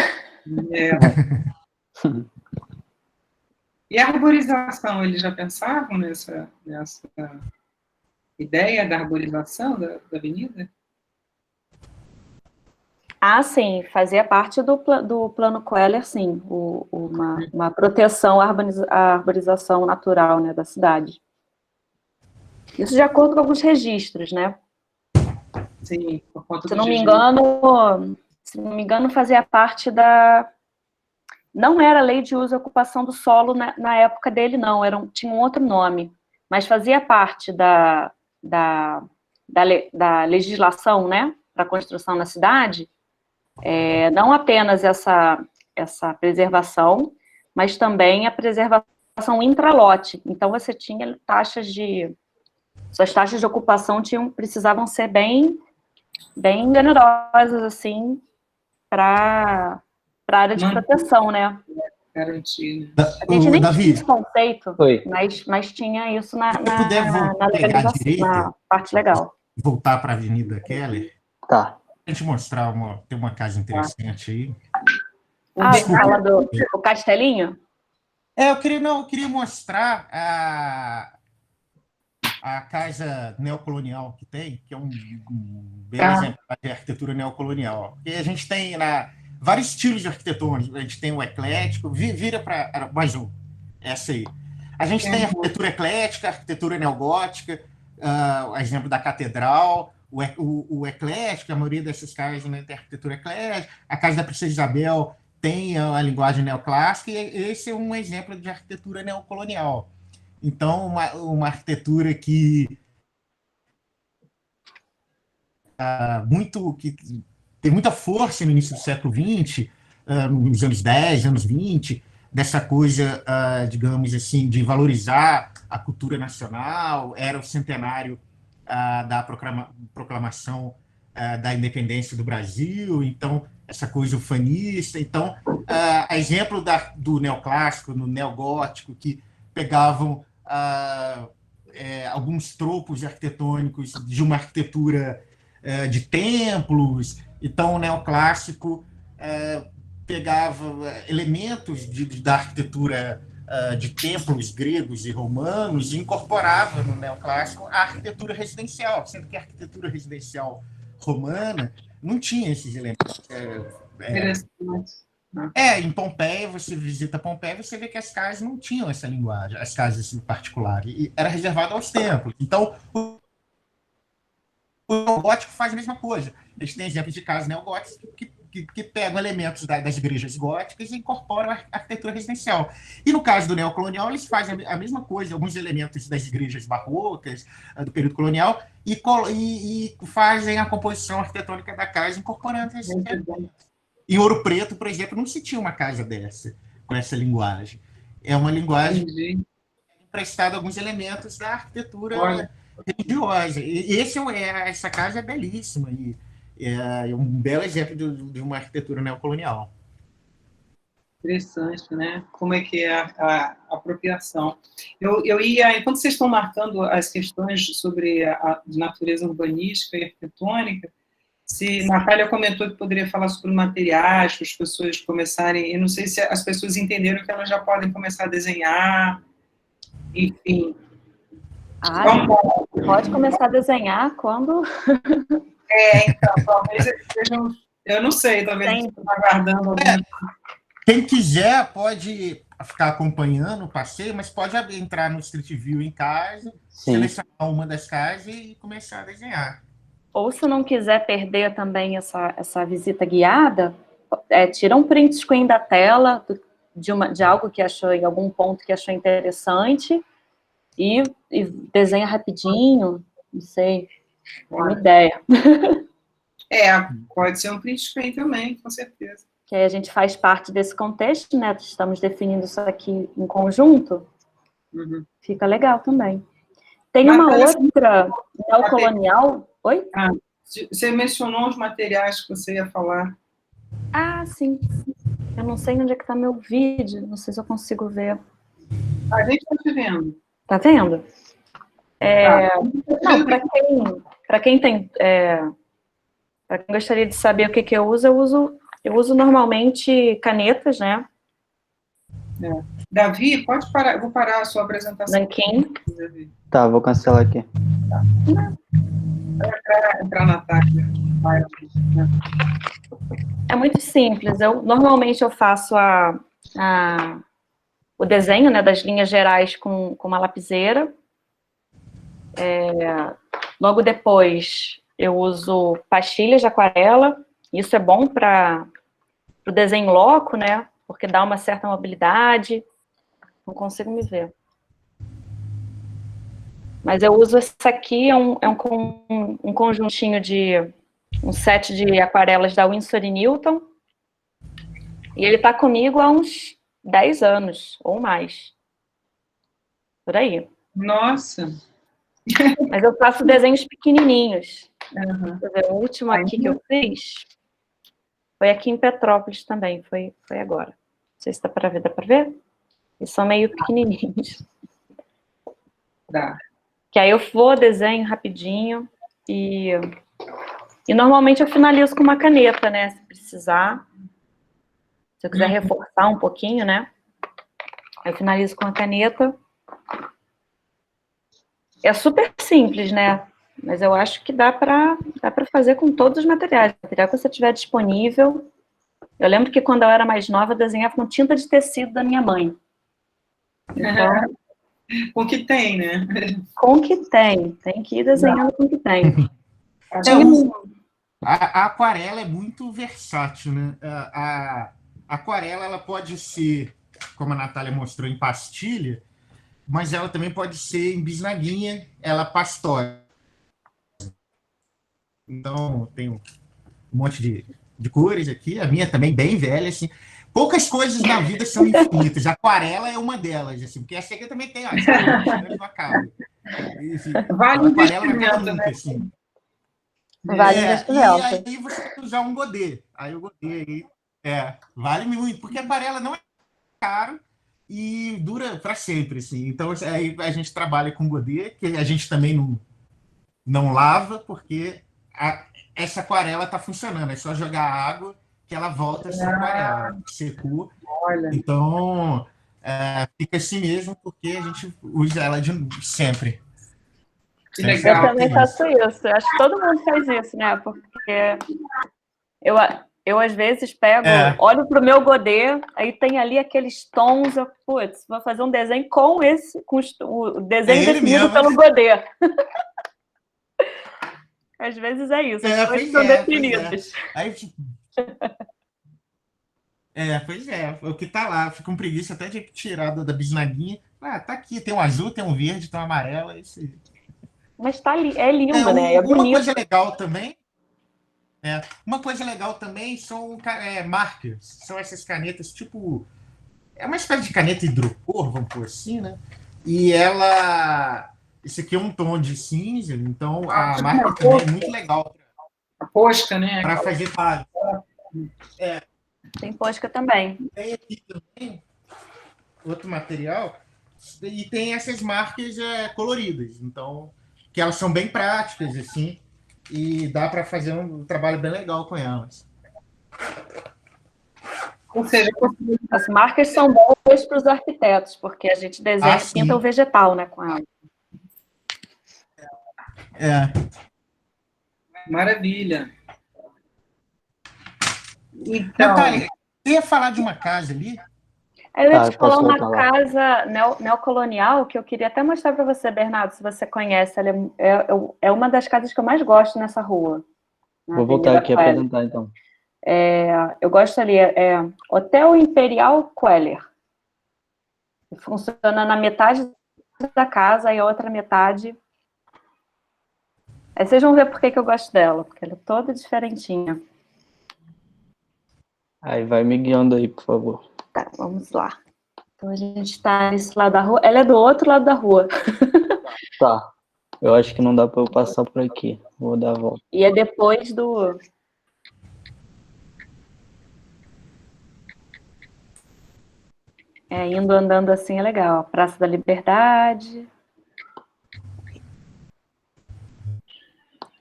[SPEAKER 3] E a arborização, eles já pensavam nessa ideia da arborização da avenida?
[SPEAKER 4] Sim, fazia parte do plano Queller, sim, uma proteção à arborização natural, né, da cidade. Isso de acordo com alguns registros, né?
[SPEAKER 3] Sim, por conta
[SPEAKER 4] se não me engano, fazia parte não era lei de uso e ocupação do solo na época dele, não, tinha um outro nome, mas fazia parte da legislação, né, para a construção na cidade, não apenas essa preservação, mas também a preservação intralote. Então, você tinha suas taxas de ocupação precisavam ser bem generosas, assim, para a área de proteção, né?
[SPEAKER 3] Garantido.
[SPEAKER 4] A gente nem tinha esse conceito, mas tinha isso na legalização, na parte legal.
[SPEAKER 2] Voltar para a Avenida Keller?
[SPEAKER 1] Tá.
[SPEAKER 2] A gente mostrar tem uma casa interessante aí.
[SPEAKER 4] Fala do Castelinho?
[SPEAKER 2] Eu queria mostrar a casa neocolonial que tem, que é um belo exemplo de arquitetura neocolonial. E a gente tem vários estilos de arquitetônicos. A gente tem o eclético, vira para mais um, essa aí. A gente tem a arquitetura eclética, a arquitetura neogótica, o exemplo da catedral, o eclético, a maioria dessas casas, né, tem arquitetura eclética. A casa da Princesa Isabel tem a linguagem neoclássica, e esse é um exemplo de arquitetura neocolonial. Então, uma arquitetura que tem muita força no início do século XX, nos anos 10, anos 20, dessa coisa, digamos assim, de valorizar a cultura nacional. Era o centenário da proclamação da independência do Brasil, então, essa coisa ufanista. Então, a exemplo do neoclássico, no neogótico, que pegavam alguns tropos arquitetônicos de uma arquitetura de templos. Então, o neoclássico pegava elementos da arquitetura de templos gregos e romanos e incorporava no neoclássico a arquitetura residencial, sendo que a arquitetura residencial romana não tinha esses elementos. Em Pompeia, você visita Pompeia, você vê que as casas não tinham essa linguagem, as casas em particular, e era reservado aos templos. Então, neogótico faz a mesma coisa. Eles têm exemplos de casas neogóticas que pegam elementos das igrejas góticas e incorporam a arquitetura residencial. E no caso do neocolonial, eles fazem a mesma coisa, alguns elementos das igrejas barrocas, do período colonial, e fazem a composição arquitetônica da casa incorporando esses elementos. Em Ouro Preto, por exemplo, não se tinha uma casa dessa, com essa linguagem. É uma linguagem emprestada a alguns elementos da arquitetura religiosa. E essa casa é belíssima, e é um belo exemplo de uma arquitetura neocolonial.
[SPEAKER 3] Interessante, né? Como é que é a apropriação. Eu ia, enquanto vocês estão marcando as questões sobre a natureza urbanística e arquitetônica, se Natália comentou que poderia falar sobre materiais, para as pessoas começarem, eu não sei se as pessoas entenderam que elas já podem começar a desenhar, enfim.
[SPEAKER 4] Pode começar a desenhar quando...
[SPEAKER 3] Então, talvez eles sejam, eu não sei, talvez eles estejam aguardando algum...
[SPEAKER 2] Quem quiser pode ficar acompanhando o passeio, mas pode entrar no Street View em casa, selecionar uma das casas e começar a desenhar.
[SPEAKER 4] Ou se não quiser perder também essa visita guiada, tira um print screen da tela de algo que achou, em algum ponto que achou interessante, e desenha rapidinho, não sei, é uma ideia.
[SPEAKER 3] Pode ser um print screen também, com certeza.
[SPEAKER 4] Que aí a gente faz parte desse contexto, né? Estamos definindo isso aqui em conjunto. Fica legal também. Tem uma outra neocolonial... Oi?
[SPEAKER 3] Você mencionou os materiais que você ia falar.
[SPEAKER 4] Sim. Eu não sei onde é que está meu vídeo, não sei se eu consigo ver.
[SPEAKER 3] A gente está te vendo.
[SPEAKER 4] Tá vendo? Não, para quem tem... para quem gostaria de saber o que eu uso normalmente canetas, né?
[SPEAKER 3] Davi, pode parar, vou parar a sua apresentação.
[SPEAKER 4] Nanquim.
[SPEAKER 1] Tá, vou cancelar aqui.
[SPEAKER 3] Entrar na tática.
[SPEAKER 4] É muito simples. Normalmente eu faço o desenho, né, das linhas gerais com uma lapiseira. Logo depois eu uso pastilhas de aquarela. Isso é bom para o desenho loco, né? Porque dá uma certa mobilidade. Não consigo me ver. Mas eu uso essa aqui, é um conjuntinho um set de aquarelas da Winsor & Newton. E ele está comigo há uns 10 anos, ou mais. Por aí.
[SPEAKER 3] Nossa!
[SPEAKER 4] Mas eu faço desenhos pequenininhos. O último aqui que eu fiz foi aqui em Petrópolis também, foi agora. Não sei se dá para ver, Eles são meio pequenininhos.
[SPEAKER 3] Dá.
[SPEAKER 4] Que aí eu vou, desenho rapidinho e normalmente eu finalizo com uma caneta, né? Se precisar. Se eu quiser reforçar um pouquinho, né? Eu finalizo com a caneta. É super simples, né? Mas eu acho que dá para fazer com todos os materiais. O material que você tiver disponível. Eu lembro que quando eu era mais nova, eu desenhava com tinta de tecido da minha mãe. Então,
[SPEAKER 3] com o que tem, né?
[SPEAKER 4] Com o que tem. Tem que ir desenhando com o que tem.
[SPEAKER 2] A aquarela é muito versátil, né? A aquarela ela pode ser, como a Natália mostrou, em pastilha, mas ela também pode ser em bisnaguinha, ela pastosa. Então, tem um monte de cores aqui, a minha também bem velha, assim. Poucas coisas na vida são infinitas. A aquarela é uma delas, assim, porque essa aqui também tem, não acaba.
[SPEAKER 3] Vale
[SPEAKER 2] investimento, né? Assim.
[SPEAKER 4] Vale investimento.
[SPEAKER 2] E aí você tem que usar um godê. Aí o godê vale muito, porque a aquarela não é caro e dura para sempre, assim. Então, aí a gente trabalha com godê, que a gente também não lava, porque essa aquarela está funcionando. É só jogar água que ela volta a ser aquarela, secou.
[SPEAKER 3] Olha.
[SPEAKER 2] Então, fica assim mesmo, porque a gente usa ela sempre.
[SPEAKER 3] Que legal.
[SPEAKER 4] Eu também faço isso. Eu acho que todo mundo faz isso, né? Porque eu às vezes pego, olho para o meu godê, aí tem ali aqueles tons, vou fazer um desenho com o desenho definido pelo godê. Às vezes é isso, as
[SPEAKER 2] É,
[SPEAKER 4] coisas
[SPEAKER 2] pois
[SPEAKER 4] são
[SPEAKER 2] é, pois é.
[SPEAKER 4] definidas.
[SPEAKER 2] Aí, tipo, pois é, o que tá lá, fico com preguiça até de tirar da bisnaguinha. Ah, tá aqui, tem um azul, tem um verde, tem um amarelo, é isso aí.
[SPEAKER 4] Mas é lindo, né? É
[SPEAKER 2] Uma
[SPEAKER 4] bonito.
[SPEAKER 2] coisa legal também, uma coisa legal também são markers, são essas canetas tipo, é uma espécie de caneta hidrocor, vamos por assim, né? E esse aqui é um tom de cinza, então a
[SPEAKER 3] Tipo
[SPEAKER 2] marca
[SPEAKER 3] uma
[SPEAKER 2] também é
[SPEAKER 3] posca,
[SPEAKER 2] muito legal
[SPEAKER 3] a posca, né?
[SPEAKER 2] para fazer quadros.
[SPEAKER 4] Tem posca também.
[SPEAKER 2] Tem aqui também outro material e tem essas marcas coloridas, então que elas são bem práticas assim e dá para fazer um trabalho bem legal com elas.
[SPEAKER 3] Ou seja,
[SPEAKER 4] As marcas são boas para os arquitetos, porque a gente desenha, pinta o
[SPEAKER 2] Sim.
[SPEAKER 4] vegetal, né, com ela.
[SPEAKER 3] maravilha. Então,
[SPEAKER 2] Natália, eu ia falar de uma casa ali.
[SPEAKER 4] Eu ia te falar
[SPEAKER 1] posso
[SPEAKER 4] uma
[SPEAKER 1] voltar lá.
[SPEAKER 4] casa neocolonial que eu queria até mostrar para você, Bernardo, se você conhece. Ela é uma das casas que eu mais gosto nessa rua.
[SPEAKER 1] Vou voltar aqui a apresentar, então.
[SPEAKER 4] Eu gosto ali, Hotel Imperial Queller. Funciona na metade da casa e a outra metade... Aí vocês vão ver por que eu gosto dela, porque ela é toda diferentinha.
[SPEAKER 1] Aí vai me guiando aí, por favor.
[SPEAKER 4] Tá, vamos lá. Então a gente está nesse lado da rua. Ela é do outro lado da rua.
[SPEAKER 1] Tá. Eu acho que não dá para eu passar por aqui. Vou dar a volta.
[SPEAKER 4] E é depois do... indo andando assim é legal. Praça da Liberdade.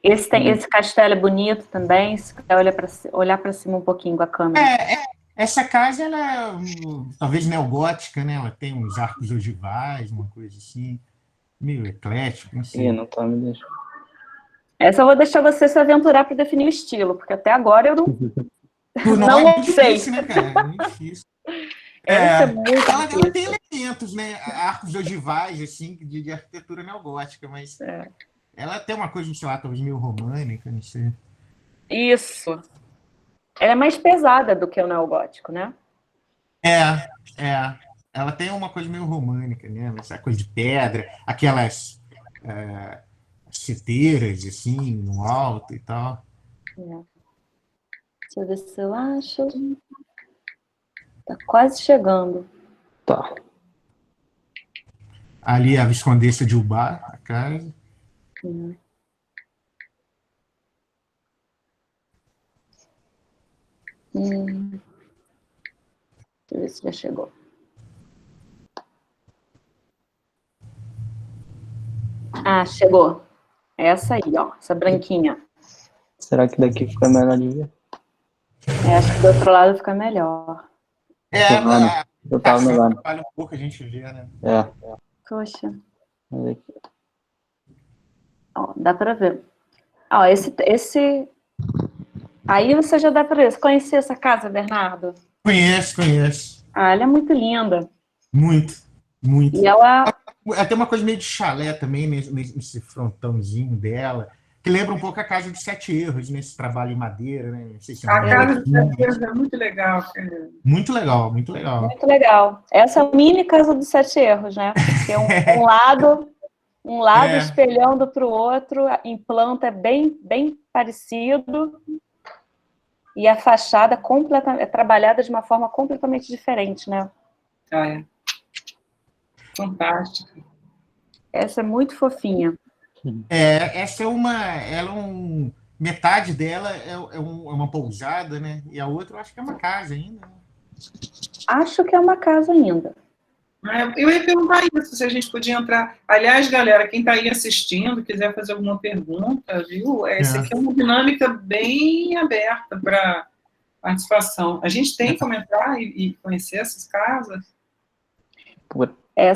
[SPEAKER 4] Esse castelo é bonito também. Se quiser olhar para cima um pouquinho com a câmera.
[SPEAKER 2] Essa casa, ela é talvez neogótica, né? Ela tem uns arcos ogivais, uma coisa assim, meio eclético, não sei.
[SPEAKER 1] Não tá me deixando.
[SPEAKER 4] Essa eu vou deixar você se aventurar para definir o estilo, porque até agora eu
[SPEAKER 2] Não é muito
[SPEAKER 4] sei.
[SPEAKER 2] difícil, né, cara? É muito difícil.
[SPEAKER 4] Essa é muito
[SPEAKER 2] ela
[SPEAKER 4] difícil.
[SPEAKER 2] tem elementos, né? Arcos ogivais, assim, de arquitetura neogótica, mas ela tem uma coisa, sei lá, talvez meio românica, não sei.
[SPEAKER 4] Isso. Ela é mais pesada do que o neogótico, né?
[SPEAKER 2] Ela tem uma coisa meio românica, né? Essa coisa de pedra, aquelas seteiras, assim, no alto e tal.
[SPEAKER 4] Deixa eu ver se eu acho. Tá quase chegando.
[SPEAKER 1] Tá.
[SPEAKER 2] Ali a Viscondessa de Ubá, a casa.
[SPEAKER 4] Deixa eu ver se já chegou. Chegou. Essa aí, ó. Essa branquinha.
[SPEAKER 1] Será que daqui fica melhor de ver?
[SPEAKER 4] Acho que do outro lado fica melhor.
[SPEAKER 1] Eu tava no lado.
[SPEAKER 2] Trabalha um pouco, a gente vê, né?
[SPEAKER 4] Poxa.
[SPEAKER 1] Mas aqui.
[SPEAKER 4] Ó, dá pra ver. Ó, esse... Aí você já dá pra ver. Você conhecia essa casa, Bernardo?
[SPEAKER 2] Conheço.
[SPEAKER 4] Ela é muito linda.
[SPEAKER 2] Muito.
[SPEAKER 4] E ela...
[SPEAKER 2] Tem uma coisa meio de chalé também, nesse frontãozinho dela, que lembra um pouco a Casa de Sete Erros, nesse trabalho em madeira, né? Não sei se
[SPEAKER 3] a Casa de Sete Erros é muito legal.
[SPEAKER 2] Muito legal, muito legal.
[SPEAKER 4] Muito legal. Essa é a mini Casa dos Sete Erros, né? Porque um lado espelhando para o outro, em planta é bem parecido, e a fachada é trabalhada de uma forma completamente diferente, né?
[SPEAKER 3] Fantástica.
[SPEAKER 4] Essa é muito fofinha.
[SPEAKER 2] Essa metade dela é uma pousada, né? E a outra eu acho que é uma casa ainda. Né?
[SPEAKER 4] Acho que é uma casa ainda.
[SPEAKER 3] Eu ia perguntar isso, se a gente podia entrar. Aliás, galera, quem está aí assistindo, quiser fazer alguma pergunta, viu? Essa aqui é uma dinâmica bem aberta para participação. A gente tem como entrar e conhecer essas casas?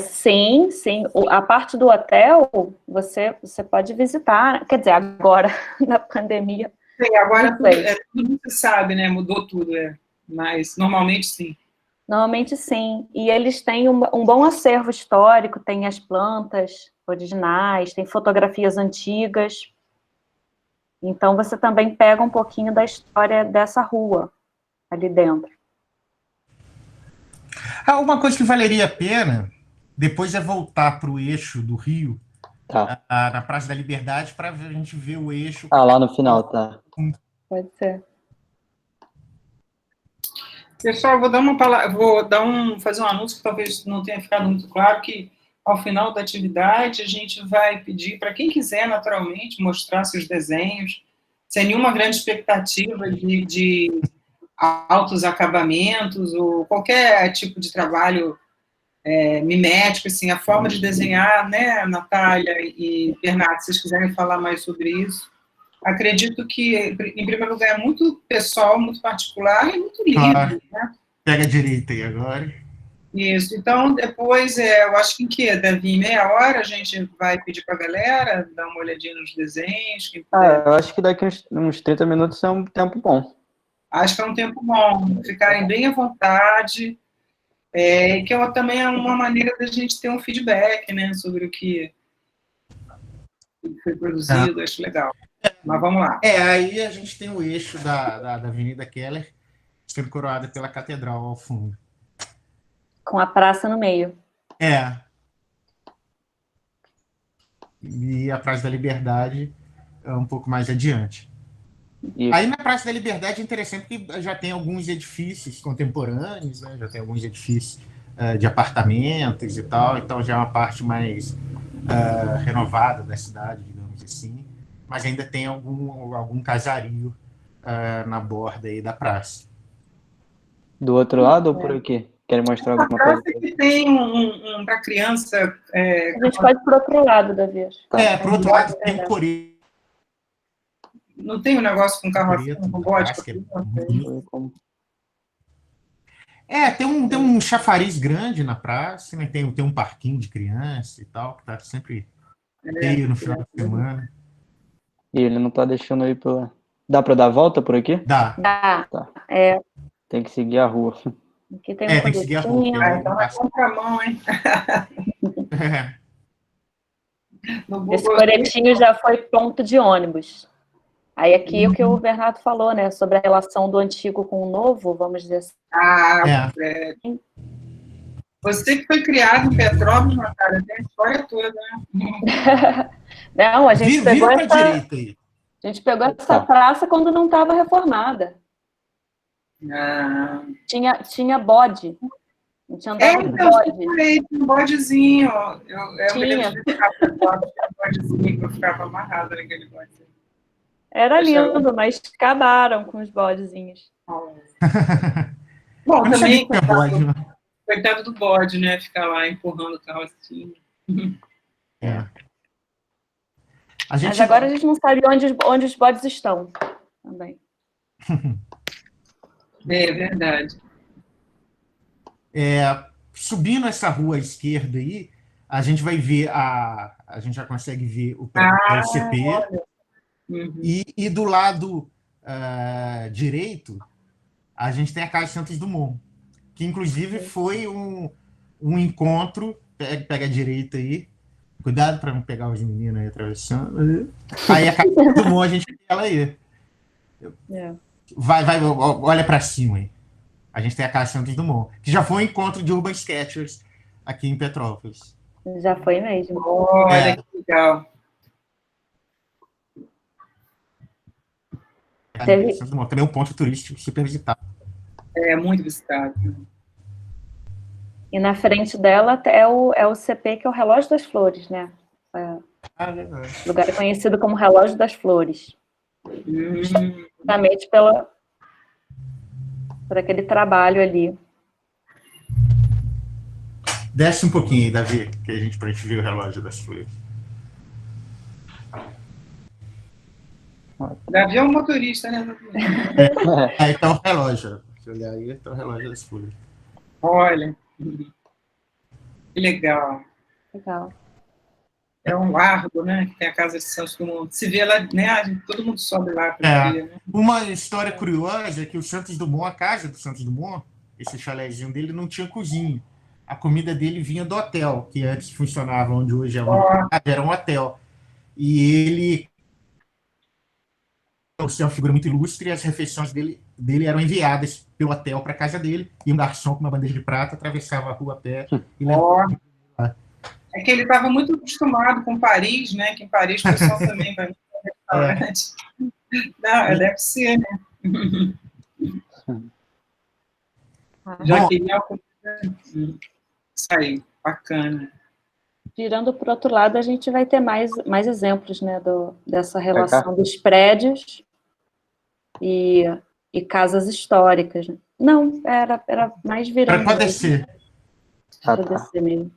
[SPEAKER 4] Sim. A parte do hotel, você pode visitar. Quer dizer, agora, na pandemia.
[SPEAKER 3] Sim, agora tudo se sabe, né? Mudou tudo, mas normalmente sim.
[SPEAKER 4] Normalmente sim, e eles têm um bom acervo histórico, tem as plantas originais, tem fotografias antigas. Então, você também pega um pouquinho da história dessa rua ali dentro.
[SPEAKER 2] Uma coisa que valeria a pena depois é voltar para o eixo do Rio,
[SPEAKER 1] Tá.
[SPEAKER 2] na Praça da Liberdade, para a gente ver o eixo.
[SPEAKER 1] Lá no final, tá.
[SPEAKER 4] Pode ser.
[SPEAKER 3] Pessoal, fazer um anúncio que talvez não tenha ficado muito claro, que ao final da atividade a gente vai pedir para quem quiser, naturalmente, mostrar seus desenhos, sem nenhuma grande expectativa de altos acabamentos ou qualquer tipo de trabalho mimético, assim, a forma de desenhar, né, Natália e Bernardo, se vocês quiserem falar mais sobre isso. Acredito que, em primeiro lugar, é muito pessoal, muito particular e muito livre, né?
[SPEAKER 2] Pega a direita aí agora.
[SPEAKER 3] Isso. Então, depois, eu acho que em que? Deve em meia hora a gente vai pedir para a galera dar uma olhadinha nos desenhos.
[SPEAKER 1] Eu acho que daqui uns 30 minutos é um tempo bom.
[SPEAKER 3] Acho que é um tempo bom. Ficarem bem à vontade. Que também é uma maneira da gente ter um feedback, né, sobre o que foi produzido. Acho legal. Mas vamos lá.
[SPEAKER 2] Aí a gente tem o eixo da Avenida Keller sendo coroada pela Catedral ao fundo.
[SPEAKER 4] Com a praça no meio.
[SPEAKER 2] E a Praça da Liberdade um pouco mais adiante.
[SPEAKER 1] Isso.
[SPEAKER 2] Aí na Praça da Liberdade é interessante porque já tem alguns edifícios contemporâneos, né? Já tem alguns edifícios de apartamentos e tal, então já é uma parte mais renovada da cidade, digamos assim, mas ainda tem algum casario na borda aí da praça. Do
[SPEAKER 1] outro lado ou por aqui? Querem mostrar alguma coisa?
[SPEAKER 3] Que tem para criança.
[SPEAKER 4] A gente pode ir para o outro lado da vez.
[SPEAKER 2] Para o outro lado tem o Coreto.
[SPEAKER 3] Não tem um negócio com carrocinha, com bode?
[SPEAKER 2] Tem um chafariz grande na praça, né? Tem um parquinho de criança e tal, que tá sempre cheio no final de semana.
[SPEAKER 1] E ele não tá deixando aí pela... Dá para dar a volta por aqui?
[SPEAKER 2] Dá.
[SPEAKER 1] Tá. Tem que seguir a rua.
[SPEAKER 4] Aqui tem
[SPEAKER 2] tem que seguir a rua.
[SPEAKER 3] Então é contramão, hein?
[SPEAKER 4] Esse coretinho já foi ponto de ônibus. Aí aqui o que o Bernardo falou, né, sobre a relação do antigo com o novo, vamos dizer assim.
[SPEAKER 3] Você que foi criado em Petrópolis, Natália, tem a história toda, né?
[SPEAKER 4] Não, a gente pegou
[SPEAKER 2] direita aí.
[SPEAKER 4] A gente pegou essa praça quando não estava reformada. Tinha bode. A gente andava com bode.
[SPEAKER 3] Um bodezinho. Eu
[SPEAKER 4] me lembro
[SPEAKER 3] de ficar com um bodezinho que eu ficava amarrada naquele bode.
[SPEAKER 4] Era lindo, mas acabaram com os bodezinhos.
[SPEAKER 3] Bom, também coitado do bode, né? Ficar lá empurrando o carro assim.
[SPEAKER 4] Mas agora a gente não sabe onde os bodes estão também.
[SPEAKER 3] É verdade.
[SPEAKER 2] Subindo essa rua à esquerda aí, a gente vai ver a gente já consegue ver o CP. E do lado direito, a gente tem a Casa Santos Dumont, que inclusive foi um encontro. Pega a direita aí. Cuidado para não pegar os meninos aí atravessando. Aí a Casa Santos Dumont, a gente tem ela aí. Olha para cima aí. A gente tem a Casa Santos Dumont, que já foi um encontro de Urban Sketchers aqui em Petrópolis.
[SPEAKER 4] Já foi mesmo.
[SPEAKER 3] Olha que legal.
[SPEAKER 2] Também é um ponto turístico super visitado.
[SPEAKER 3] Muito visitado.
[SPEAKER 4] E na frente dela é o CP, que é o Relógio das Flores, né? O lugar é conhecido como Relógio das Flores. Justamente por aquele trabalho ali.
[SPEAKER 2] Desce um pouquinho aí, Davi, pra gente ver o Relógio das Flores.
[SPEAKER 3] Davi é um motorista, né?
[SPEAKER 2] Aí tá o relógio. Se olhar aí, tá o Relógio das Flores.
[SPEAKER 3] Olha. Que legal. É um largo, né? Que tem a Casa de Santos Dumont. Se vê lá, né? Todo mundo sobe lá para ver, né?
[SPEAKER 2] Uma história curiosa é que o Santos Dumont, a casa do Santos Dumont, esse chalézinho dele, não tinha cozinha. A comida dele vinha do hotel, que antes funcionava onde hoje era um hotel. E ele por ser uma figura muito ilustre, as refeições dele eram enviadas pelo hotel para casa dele, e um garçom com uma bandeja de prata atravessava a rua a pé e levava lá.
[SPEAKER 3] É que ele estava muito acostumado com Paris, né? Que em Paris o pessoal também vai no restaurante. Não, deve ser, né? Já queria isso aí, bacana.
[SPEAKER 4] Virando para o outro lado, a gente vai ter mais exemplos, né, dessa relação dos prédios e casas históricas. Né? Não, era mais virando.
[SPEAKER 2] Para descer.
[SPEAKER 4] Para descer mesmo.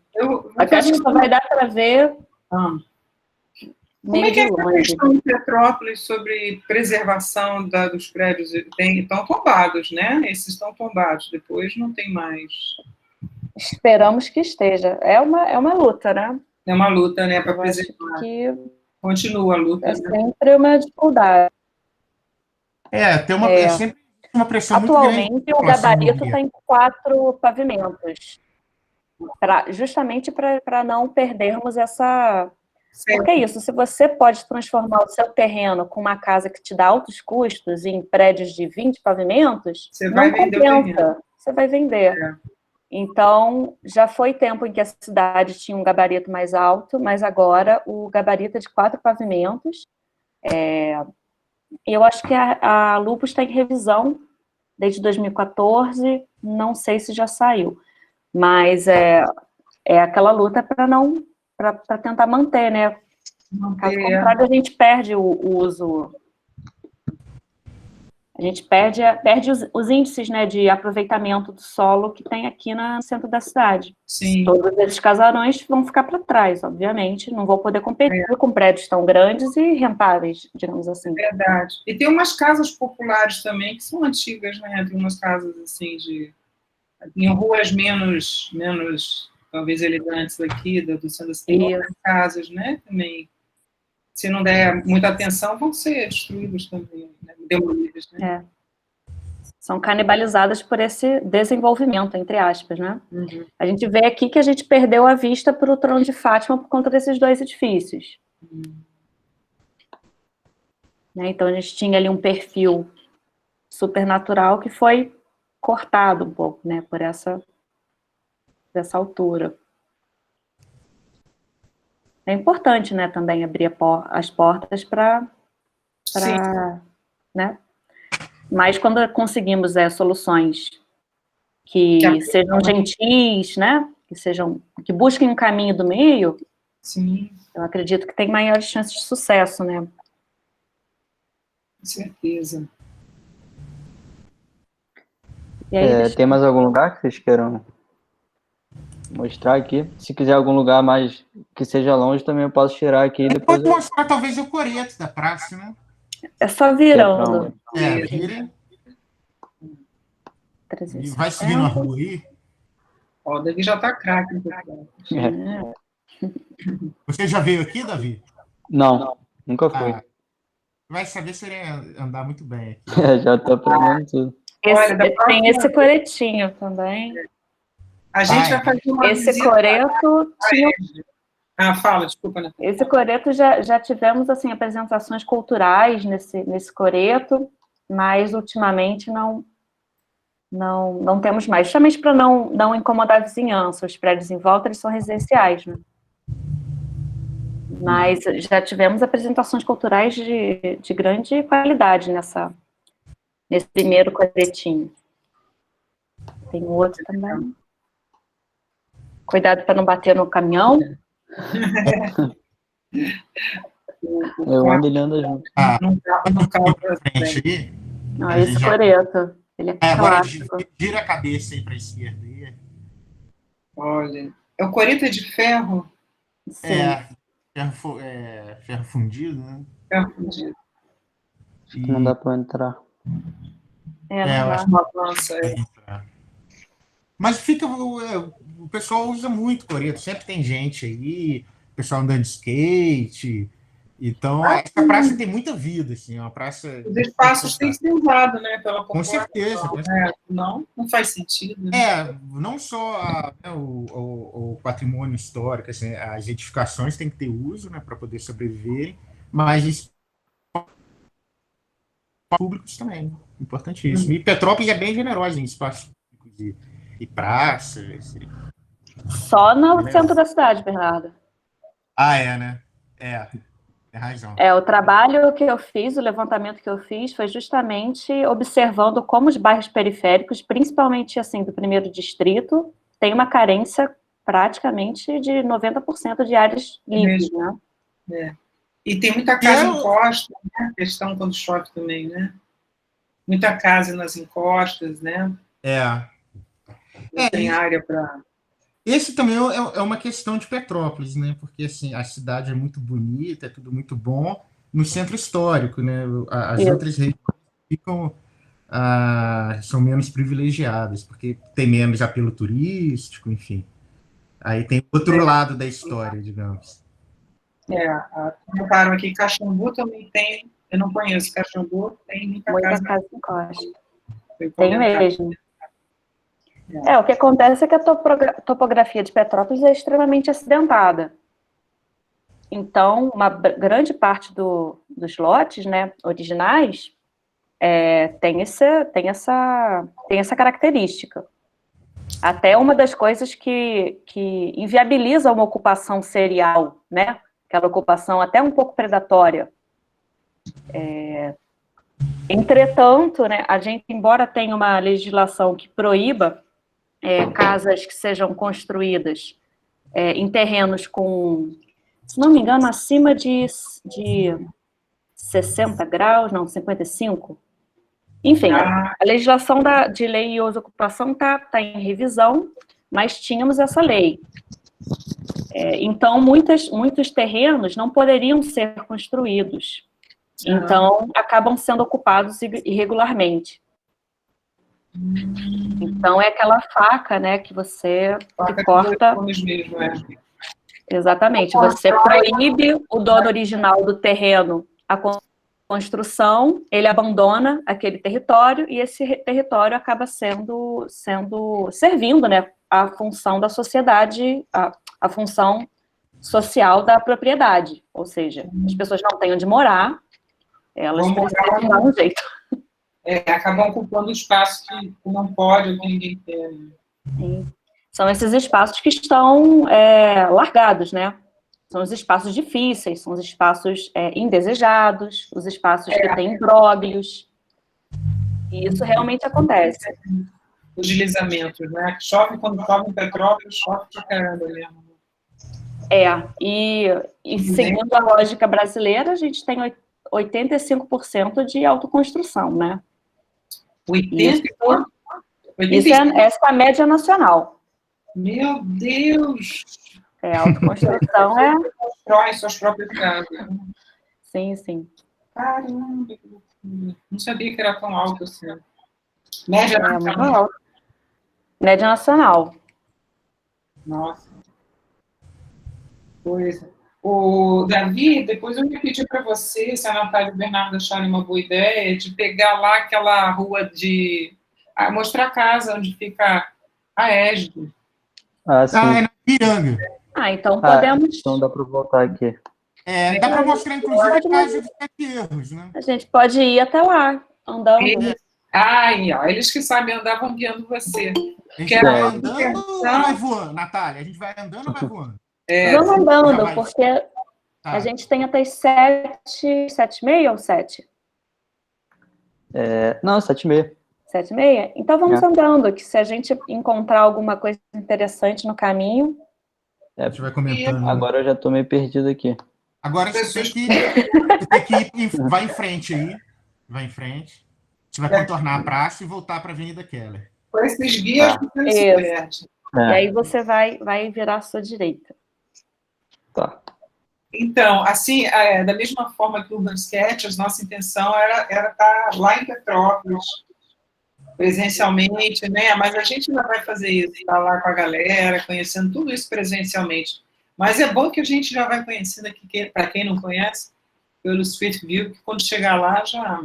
[SPEAKER 3] Aqui
[SPEAKER 4] acho que só vai dar para ver
[SPEAKER 3] como
[SPEAKER 4] meio
[SPEAKER 3] é que é
[SPEAKER 4] de
[SPEAKER 3] essa
[SPEAKER 4] longe.
[SPEAKER 3] questão de Petrópolis sobre preservação dos prédios? Estão tombados, né? Esses estão tombados, depois não tem mais.
[SPEAKER 4] Esperamos que esteja. É uma luta, né?
[SPEAKER 3] É uma luta, né, para
[SPEAKER 4] Eu acho
[SPEAKER 3] preservar.
[SPEAKER 4] que
[SPEAKER 3] Continua a luta.
[SPEAKER 4] é sempre uma dificuldade.
[SPEAKER 2] Tem sempre uma pressão muito grande.
[SPEAKER 4] Atualmente, o gabarito está em 4 pavimentos, justamente para não perdermos essa...
[SPEAKER 3] Certo.
[SPEAKER 4] Porque é isso, se você pode transformar o seu terreno com uma casa que te dá altos custos em prédios de 20 pavimentos,
[SPEAKER 3] Você vai
[SPEAKER 4] não
[SPEAKER 3] vender o terreno.
[SPEAKER 4] compensa, você vai vender. Então, já foi tempo em que a cidade tinha um gabarito mais alto, mas agora o gabarito é de 4 pavimentos. Eu acho que a Lupus está em revisão desde 2014, não sei se já saiu, mas é aquela luta para tentar manter, né? Caso contrário, a gente perde o uso. A gente perde os índices, né, de aproveitamento do solo que tem aqui no centro da cidade.
[SPEAKER 3] Sim.
[SPEAKER 4] Todos esses casarões vão ficar para trás, obviamente, não vão poder competir com prédios tão grandes e rentáveis, digamos assim.
[SPEAKER 3] Verdade. E tem umas casas populares também que são antigas, né? Tem umas casas assim em ruas menos talvez elegantes aqui do centro da cidade. Tem outras casas, né? Também. Se não der muita atenção, vão ser destruídas também, né? Demolidas, né?
[SPEAKER 4] São canibalizadas por esse desenvolvimento, entre aspas, né?
[SPEAKER 3] Uhum.
[SPEAKER 4] A gente vê aqui que a gente perdeu a vista para o Trono de Fátima por conta desses 2 edifícios. Né? Então, a gente tinha ali um perfil supernatural que foi cortado um pouco, né? Por essa altura. É importante, né, também abrir as portas para né? Mas quando conseguimos soluções que sejam gentis, né? Que busquem um caminho do meio,
[SPEAKER 3] sim,
[SPEAKER 4] eu acredito que tem maiores chances de sucesso, né?
[SPEAKER 3] Com certeza.
[SPEAKER 4] E aí,
[SPEAKER 1] tem mais algum lugar que vocês queiram mostrar aqui? Se quiser algum lugar mais que seja longe, também eu posso tirar aqui.
[SPEAKER 2] Pode mostrar talvez o coreto da praça, né?
[SPEAKER 4] É só virando.
[SPEAKER 2] Vira. E vai seguindo a rua aí.
[SPEAKER 3] Ó, o Davi já está craque.
[SPEAKER 2] Você já veio aqui, Davi?
[SPEAKER 1] Não, nunca fui.
[SPEAKER 2] Vai saber se ele ia andar muito bem aqui.
[SPEAKER 1] Já estou aprendendo tudo.
[SPEAKER 4] Tem esse coretinho também.
[SPEAKER 3] A gente vai fazer uma
[SPEAKER 4] Esse coreto tinha...
[SPEAKER 3] fala, desculpa, né?
[SPEAKER 4] Esse coreto já tivemos assim apresentações culturais nesse coreto, mas ultimamente não temos mais, justamente para não incomodar a vizinhança. Os prédios em volta eles são residenciais, né? Mas já tivemos apresentações culturais de grande qualidade nesse primeiro coretinho. Tem outro também. Cuidado para não bater no caminhão.
[SPEAKER 1] Eu ando olhando junto.
[SPEAKER 4] Não, esse coreto. Ele é
[SPEAKER 2] agora
[SPEAKER 4] clássico.
[SPEAKER 2] Gira a cabeça aí para a esquerda. Aí.
[SPEAKER 3] Olha, é o coreto de ferro?
[SPEAKER 4] Sim.
[SPEAKER 2] Ferro fundido, né?
[SPEAKER 3] Ferro fundido.
[SPEAKER 1] Não dá para entrar.
[SPEAKER 2] Eu acho que não avança. Mas o pessoal usa muito coreto. Sempre tem gente aí, o pessoal andando de skate. Então, essa praça tem muita vida, assim, é uma praça...
[SPEAKER 3] Os espaços têm que ser usados, né, pela população.
[SPEAKER 2] Com certeza.
[SPEAKER 3] Não faz sentido. Né?
[SPEAKER 2] Não só o patrimônio histórico, assim, as edificações têm que ter uso, né, para poder sobreviver, mas públicos também, importantíssimo. E Petrópolis é bem generosa em espaços públicos e praças.
[SPEAKER 4] Só no centro da cidade, Bernardo.
[SPEAKER 2] Né? Tem razão.
[SPEAKER 4] O trabalho que eu fiz, o levantamento que eu fiz, foi justamente observando como os bairros periféricos, principalmente assim do primeiro distrito, tem uma carência praticamente de 90% de áreas livres, né?
[SPEAKER 3] E tem muita casa em costa, né? A questão quando chove também, né? Muita casa nas encostas, né? Não tem área para...
[SPEAKER 2] Esse também é uma questão de Petrópolis, né? Porque assim, a cidade é muito bonita, é tudo muito bom no centro histórico, né? As outras regiões ficam são menos privilegiadas, porque tem menos apelo turístico, enfim. Aí tem outro lado da história, digamos.
[SPEAKER 3] Comentaram aqui, Caxambu também tem, eu não conheço Caxambu, tem muita casa
[SPEAKER 4] em costa. Tem mesmo. O que acontece é que a topografia de Petrópolis é extremamente acidentada. Então, uma grande parte dos lotes, né, originais tem essa característica. Até uma das coisas que inviabiliza uma ocupação serial, né, aquela ocupação até um pouco predatória. Entretanto, né, a gente, embora tenha uma legislação que proíba casas que sejam construídas em terrenos com, se não me engano, acima de 60 graus, não, 55. Enfim, a legislação de lei e uso e ocupação está em revisão, mas tínhamos essa lei. Então, muitos terrenos não poderiam ser construídos. Então, acabam sendo ocupados irregularmente. Então, é aquela faca, né, que você corta...
[SPEAKER 3] Mesmo,
[SPEAKER 4] Exatamente. Você proíbe o dono original do terreno a construção, ele abandona aquele território e esse território acaba servindo, né, a função da sociedade, a função social da propriedade. Ou seja, as pessoas não têm onde morar, elas precisam dar um jeito.
[SPEAKER 3] Acabam ocupando espaço que não pode, que ninguém tem.
[SPEAKER 4] São esses espaços que estão largados, né? São os espaços difíceis, são os espaços indesejados, os espaços que têm imbróglios. E isso realmente acontece.
[SPEAKER 3] Os deslizamentos, né? Chove quando chove em Petrópolis, chove pra caramba mesmo.
[SPEAKER 4] E seguindo a lógica brasileira, a gente tem 85% de autoconstrução, né?
[SPEAKER 3] 80%?
[SPEAKER 4] Essa é a média nacional.
[SPEAKER 3] Meu Deus!
[SPEAKER 4] A autoconstrução
[SPEAKER 3] constrói suas próprias casas.
[SPEAKER 4] Sim.
[SPEAKER 3] Caramba! Não sabia que era tão alto assim. Média nacional.
[SPEAKER 4] Muito alto. Média nacional.
[SPEAKER 3] Nossa. Pois. O Davi, depois eu me pedi para você, se a Natália e o Bernardo acharem uma boa ideia, de pegar lá aquela rua de... mostrar a casa onde fica a Égide.
[SPEAKER 1] Sim.
[SPEAKER 2] É na Piranga.
[SPEAKER 4] Então podemos...
[SPEAKER 1] Então dá para voltar aqui.
[SPEAKER 2] Dá para mostrar, inclusive, a casa de Sete Erros, né?
[SPEAKER 4] A gente pode ir até lá, andando.
[SPEAKER 3] Eles que sabem andar vão guiando você.
[SPEAKER 2] A gente vai andando ou vai voando, Natália? A gente vai andando ou vai voando?
[SPEAKER 4] Vamos andando, porque a gente tem até 7h30 ou 7?
[SPEAKER 1] Não, 7h30.
[SPEAKER 4] 7h30? Então vamos andando, que se a gente encontrar alguma coisa interessante no caminho...
[SPEAKER 2] A gente vai comentando.
[SPEAKER 1] Agora eu já estou meio perdido aqui.
[SPEAKER 2] Agora você tem que ir, vai em frente aí. Vai em frente. Você vai contornar a praça e voltar para a Avenida Keller.
[SPEAKER 3] Com esses guias que você se perde.
[SPEAKER 4] E aí você vai virar à sua direita.
[SPEAKER 1] Tá.
[SPEAKER 3] Então, assim, da mesma forma que o Urban Sketches, nossa intenção era estar lá em Petrópolis, presencialmente, né? Mas a gente ainda vai fazer isso, estar lá com a galera, conhecendo tudo isso presencialmente. Mas é bom que a gente já vai conhecendo aqui, para quem não conhece, pelo Street View, que quando chegar lá já...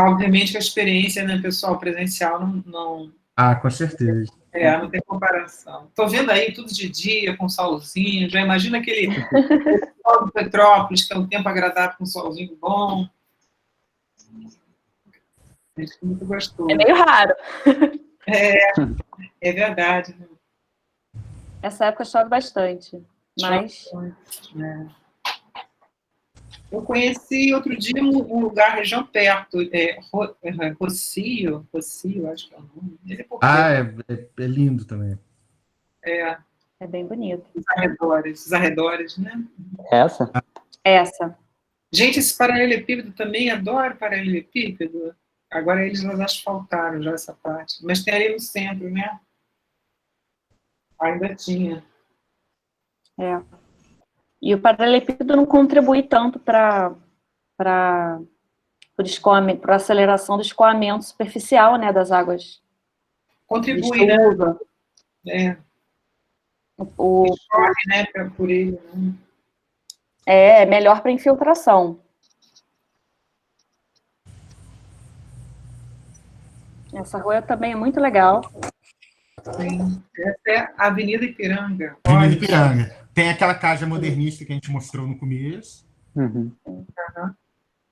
[SPEAKER 3] obviamente que a experiência, né, pessoal, presencial não...
[SPEAKER 2] com certeza.
[SPEAKER 3] Não tem comparação. Estou vendo aí tudo de dia, com solzinho, já imagina aquele sol de Petrópolis, que é um tempo agradável com solzinho bom. Muito gostoso.
[SPEAKER 4] É meio raro.
[SPEAKER 3] É verdade. Né?
[SPEAKER 4] Essa época chove bastante, mas...
[SPEAKER 3] Eu conheci outro dia um lugar, região perto, Rocio, acho que é o nome.
[SPEAKER 2] É lindo também.
[SPEAKER 4] É bem bonito.
[SPEAKER 3] Os arredores, né?
[SPEAKER 1] Essa?
[SPEAKER 4] Essa.
[SPEAKER 3] Gente, esse paralelepípedo também, adoro paralelepípedo. Agora eles já asfaltaram já essa parte. Mas tem ali no centro, né? Ainda tinha.
[SPEAKER 4] E o paralelepípedo não contribui tanto para a aceleração do escoamento superficial, né, das águas.
[SPEAKER 3] Contribui, né? Escorre, né, por ele. Né?
[SPEAKER 4] É melhor para infiltração. Essa rua também é muito legal.
[SPEAKER 3] Sim. Essa é a Avenida Ipiranga.
[SPEAKER 2] Avenida Ipiranga. Tem aquela casa modernista que a gente mostrou no começo.
[SPEAKER 1] Uhum.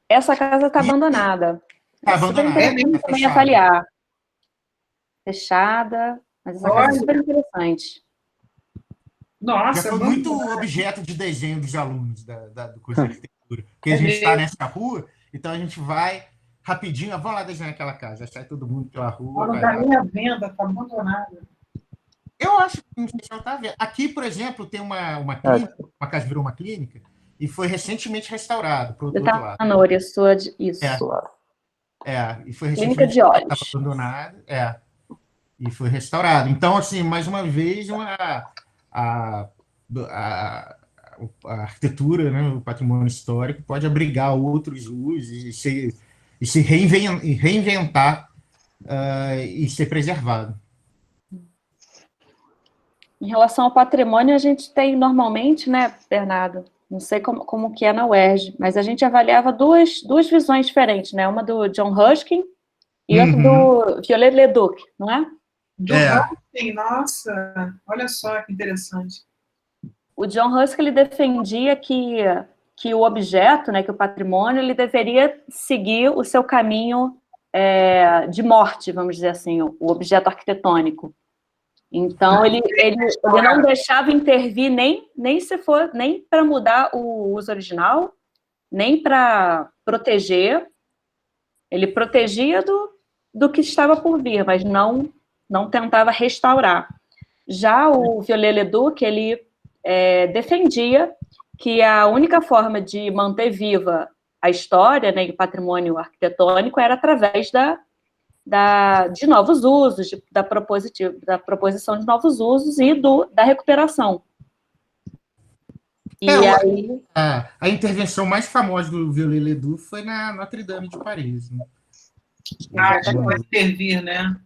[SPEAKER 4] Essa casa está abandonada.
[SPEAKER 2] Está abandonada.
[SPEAKER 4] Também avaliar. Fechada, mas essa casa é super interessante.
[SPEAKER 3] Nossa,
[SPEAKER 2] já foi muito objeto de desenho dos alunos do curso de arquitetura. Porque a gente está nessa rua, então a gente vai rapidinho, vamos lá desenhar aquela casa. Já sai todo mundo pela rua.
[SPEAKER 3] Não está nem à venda, está abandonada.
[SPEAKER 2] Eu acho que o pessoal está vendo. Aqui, por exemplo, tem uma clínica, uma casa virou uma clínica, e foi recentemente restaurado para o outro lado.
[SPEAKER 4] Isso.
[SPEAKER 2] E foi
[SPEAKER 4] clínica de olhos.
[SPEAKER 2] Estava abandonado. E foi restaurado. Então, assim, mais uma vez, a arquitetura, né, o patrimônio histórico, pode abrigar outros usos e se reinventar e ser preservado.
[SPEAKER 4] Em relação ao patrimônio, a gente tem normalmente, né, Bernardo? Não sei como que é na UERJ, mas a gente avaliava duas visões diferentes, né? Uma do John Ruskin e outra do Viollet-le-Duc, não é?
[SPEAKER 3] Ruskin, nossa, olha só que interessante.
[SPEAKER 4] O John Ruskin, ele defendia que o objeto, né, que o patrimônio, ele deveria seguir o seu caminho de morte, vamos dizer assim, o objeto arquitetônico. Então, ele não deixava intervir nem se for, nem para mudar o uso original, nem para proteger. Ele protegia do que estava por vir, mas não tentava restaurar. Já o Viollet-le-Duc, ele defendia que a única forma de manter viva a história, né, e o patrimônio arquitetônico era através de novos usos, da proposição de novos usos e da recuperação. E aí...
[SPEAKER 2] A intervenção mais famosa do Viollet-le-Duc foi na Notre-Dame de Paris. Né?
[SPEAKER 3] Pode intervir, né?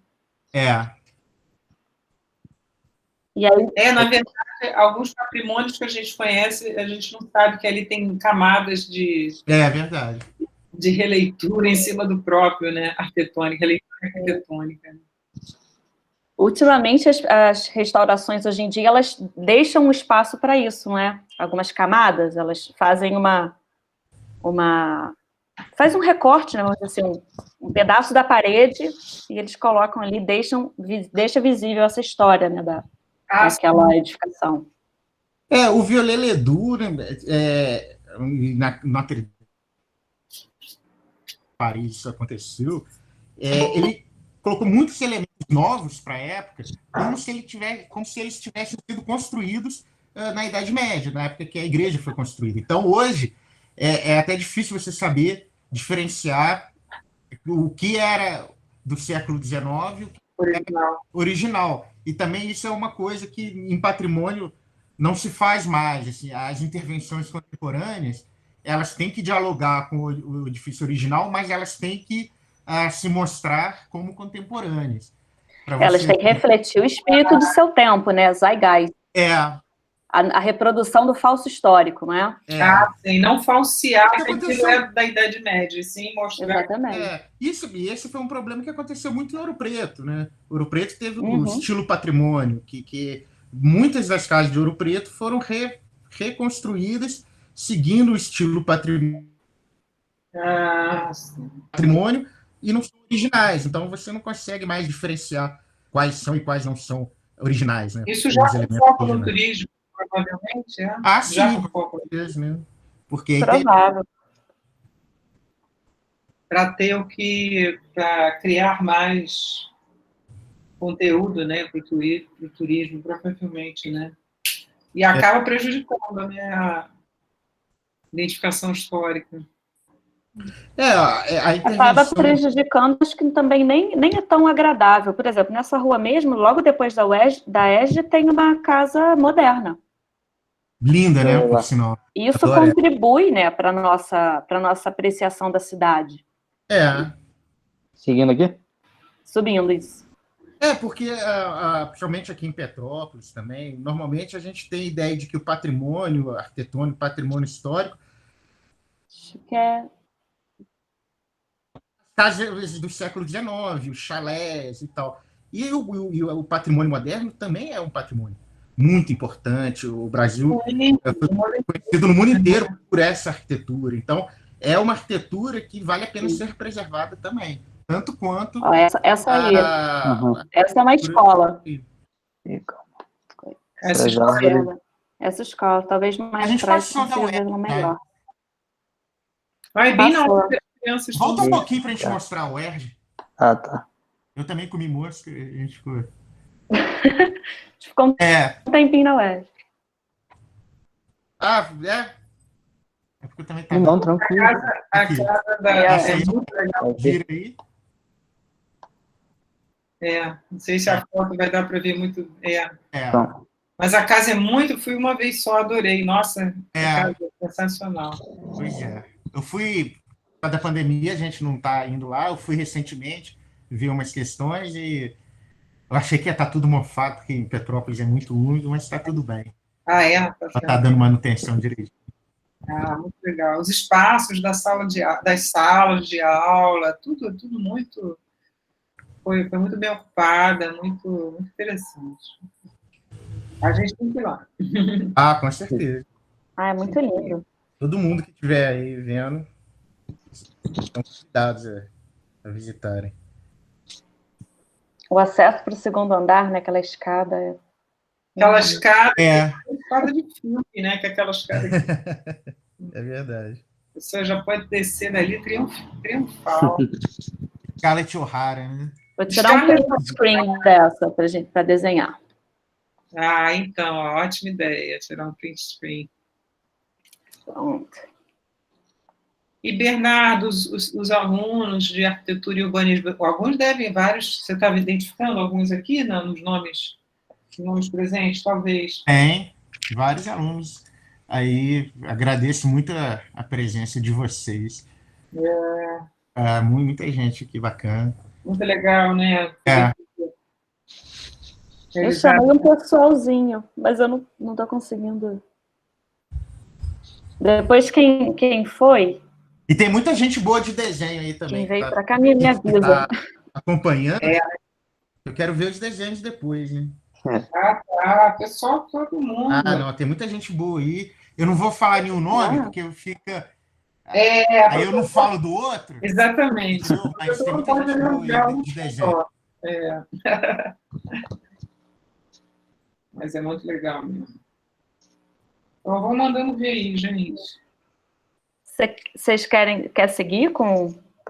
[SPEAKER 4] E aí...
[SPEAKER 3] Na verdade, alguns patrimônios que a gente conhece, a gente não sabe que ali tem camadas de...
[SPEAKER 2] verdade.
[SPEAKER 3] De releitura em cima do próprio, né, releitura arquitetônica.
[SPEAKER 4] Ultimamente, as restaurações, hoje em dia, elas deixam um espaço para isso, não é? Algumas camadas, elas fazem faz um recorte, né, vamos dizer assim, um pedaço da parede, e eles colocam ali, deixa visível essa história, né, daquela edificação.
[SPEAKER 2] O Viollet-le-Duc, na Paris isso aconteceu, ele colocou muitos elementos novos para a época, como se eles tivessem sido construídos na Idade Média, na época que a igreja foi construída. Então, hoje, é até difícil você saber diferenciar o que era do século XIX e o que era original. E também isso é uma coisa que, em patrimônio, não se faz mais. Assim, as intervenções contemporâneas, elas têm que dialogar com o edifício original, mas elas têm que se mostrar como contemporâneas.
[SPEAKER 4] Elas têm que refletir o espírito do seu tempo, né? Zeitgeist. A reprodução do falso histórico, não é?
[SPEAKER 3] Sim, não falsear aquilo da Idade Média, sim mostrar.
[SPEAKER 4] Exatamente.
[SPEAKER 2] Esse foi um problema que aconteceu muito em Ouro Preto, né? Ouro Preto teve o estilo patrimônio, que muitas das casas de Ouro Preto foram reconstruídas seguindo o estilo patrimônio
[SPEAKER 3] Sim.
[SPEAKER 2] Patrimônio e não são originais. Então, você não consegue mais diferenciar quais são e quais não são originais, né?
[SPEAKER 3] Isso já
[SPEAKER 2] Os
[SPEAKER 3] com
[SPEAKER 2] elementos
[SPEAKER 3] foco no
[SPEAKER 2] originais.
[SPEAKER 3] turismo, provavelmente, é?
[SPEAKER 2] Ah,
[SPEAKER 3] Já
[SPEAKER 2] sim,
[SPEAKER 3] com foco
[SPEAKER 2] mesmo. Porque aí tem
[SPEAKER 4] Provável.
[SPEAKER 3] para ter o que, para criar mais conteúdo, né, para o turismo, provavelmente, né? E acaba prejudicando, né, a identificação histórica.
[SPEAKER 2] a
[SPEAKER 4] Acaba
[SPEAKER 2] intervenção.
[SPEAKER 4] prejudicando, acho que também nem é tão agradável. Por exemplo, nessa rua mesmo, logo depois da ESG, tem uma casa moderna.
[SPEAKER 2] Linda, né? Por
[SPEAKER 1] Boa.
[SPEAKER 2] sinal.
[SPEAKER 4] Isso
[SPEAKER 2] Adoro ela.
[SPEAKER 4] contribui, né, para nossa apreciação da cidade.
[SPEAKER 2] É.
[SPEAKER 1] Seguindo aqui?
[SPEAKER 4] Subindo isso.
[SPEAKER 2] Porque, principalmente aqui em Petrópolis também, normalmente a gente tem a ideia de que o patrimônio arquitetônico, patrimônio histórico,
[SPEAKER 4] Acho que é.
[SPEAKER 2] casas do século XIX, os chalés e tal. E o patrimônio moderno também é um patrimônio muito importante. O Brasil foi conhecido no mundo inteiro por essa arquitetura. Então, é uma arquitetura que vale a pena ser preservada também. Tanto quanto
[SPEAKER 4] Ó, essa aí.
[SPEAKER 2] a
[SPEAKER 4] Essa é uma escola.
[SPEAKER 3] Essa
[SPEAKER 1] Já
[SPEAKER 4] Essa escola, talvez
[SPEAKER 2] A
[SPEAKER 4] mais
[SPEAKER 2] gente
[SPEAKER 4] atrás
[SPEAKER 2] passou da
[SPEAKER 4] consiga ver
[SPEAKER 2] UERJ,
[SPEAKER 4] uma melhor.
[SPEAKER 3] vai bem na
[SPEAKER 4] Passou.
[SPEAKER 3] hora das crianças.
[SPEAKER 2] Volta um
[SPEAKER 3] Tudo.
[SPEAKER 2] pouquinho para a gente mostrar o UERJ.
[SPEAKER 1] Ah, tá.
[SPEAKER 2] Eu também comi mosca, a gente ficou.
[SPEAKER 4] Ficou um
[SPEAKER 2] É.
[SPEAKER 4] tempinho na UERJ.
[SPEAKER 2] É porque eu também tava.
[SPEAKER 1] Não, tranquilo.
[SPEAKER 3] A
[SPEAKER 2] Aqui.
[SPEAKER 3] casa da.
[SPEAKER 2] Essa
[SPEAKER 3] É
[SPEAKER 2] aí
[SPEAKER 3] muito legal.
[SPEAKER 2] gira aí.
[SPEAKER 3] Não sei se a foto vai dar para ver muito.
[SPEAKER 1] Então,
[SPEAKER 3] Mas a casa é muito. Fui uma vez só, adorei. Nossa, a casa é sensacional.
[SPEAKER 2] Pois é. Eu fui, por causa da pandemia, a gente não está indo lá. Eu fui recentemente, vi umas questões e eu achei que ia estar tudo mofado, porque em Petrópolis é muito úmido, mas está tudo bem.
[SPEAKER 3] Tá
[SPEAKER 2] Está dando manutenção direito.
[SPEAKER 3] muito legal. Os espaços das salas de aula, tudo muito. Foi muito bem ocupada, muito interessante. A gente tem que ir lá.
[SPEAKER 2] Com certeza.
[SPEAKER 4] É muito lindo.
[SPEAKER 2] Todo mundo que estiver aí vendo, estão convidados a visitarem.
[SPEAKER 4] O acesso para o segundo andar, né? Aquela escada.
[SPEAKER 3] Aquela escada,
[SPEAKER 2] escada
[SPEAKER 3] de filme, né? Que é aquela escada que
[SPEAKER 2] é verdade.
[SPEAKER 3] a pessoa já pode descer dali triunfal.
[SPEAKER 2] Scarlett O'Hara, né?
[SPEAKER 4] Vou tirar um print screen dessa para desenhar.
[SPEAKER 3] Então, ótima ideia, tirar um print screen.
[SPEAKER 4] Pronto.
[SPEAKER 3] E, Bernardo, os alunos de arquitetura e urbanismo, alguns devem, vários, você estava identificando alguns aqui, né, nos nomes presentes, talvez?
[SPEAKER 2] Tem vários alunos. Aí agradeço muito a presença de vocês. Muita gente aqui bacana.
[SPEAKER 3] Muito legal, né?
[SPEAKER 4] Eu chamei um pessoalzinho, mas eu não estou conseguindo. Depois, quem foi?
[SPEAKER 2] E tem muita gente boa de desenho aí também.
[SPEAKER 4] Quem veio para cá me avisa.
[SPEAKER 2] Tá acompanhando. Eu quero ver os desenhos depois, né?
[SPEAKER 3] Pessoal, todo mundo.
[SPEAKER 2] Não, tem muita gente boa aí. Eu não vou falar nenhum nome, porque fica. Aí eu não falo do outro.
[SPEAKER 3] Exatamente.
[SPEAKER 2] Mas tem muita gente boa aí de desenho.
[SPEAKER 3] Mas é muito legal mesmo. Então, eu vou mandando ver aí, gente.
[SPEAKER 4] Vocês querem seguir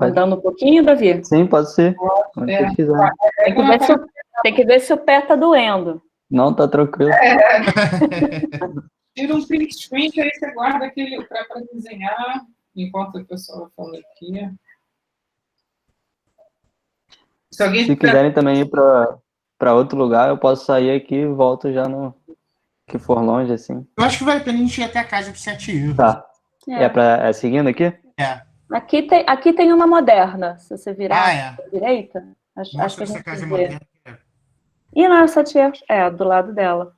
[SPEAKER 4] andando um pouquinho, Davi?
[SPEAKER 1] Sim, pode ser. Quando você quiser.
[SPEAKER 4] Tem que ver se o pé tá doendo.
[SPEAKER 1] Não, tá tranquilo.
[SPEAKER 3] Tira um print screen, que aí você guarda aquele para desenhar, enquanto a pessoa vai falando aqui.
[SPEAKER 1] Se quiserem também ir para outro lugar, eu posso sair aqui e volto já no que for longe, assim.
[SPEAKER 2] Eu acho que vale a pena a gente ir até a casa de 7 euros.
[SPEAKER 1] Tá. É seguindo aqui?
[SPEAKER 4] Aqui tem uma moderna. Se você virar à direita, acho que a gente
[SPEAKER 2] essa casa
[SPEAKER 4] vê.
[SPEAKER 2] moderna.
[SPEAKER 4] E não, é 7 euros. Do lado dela.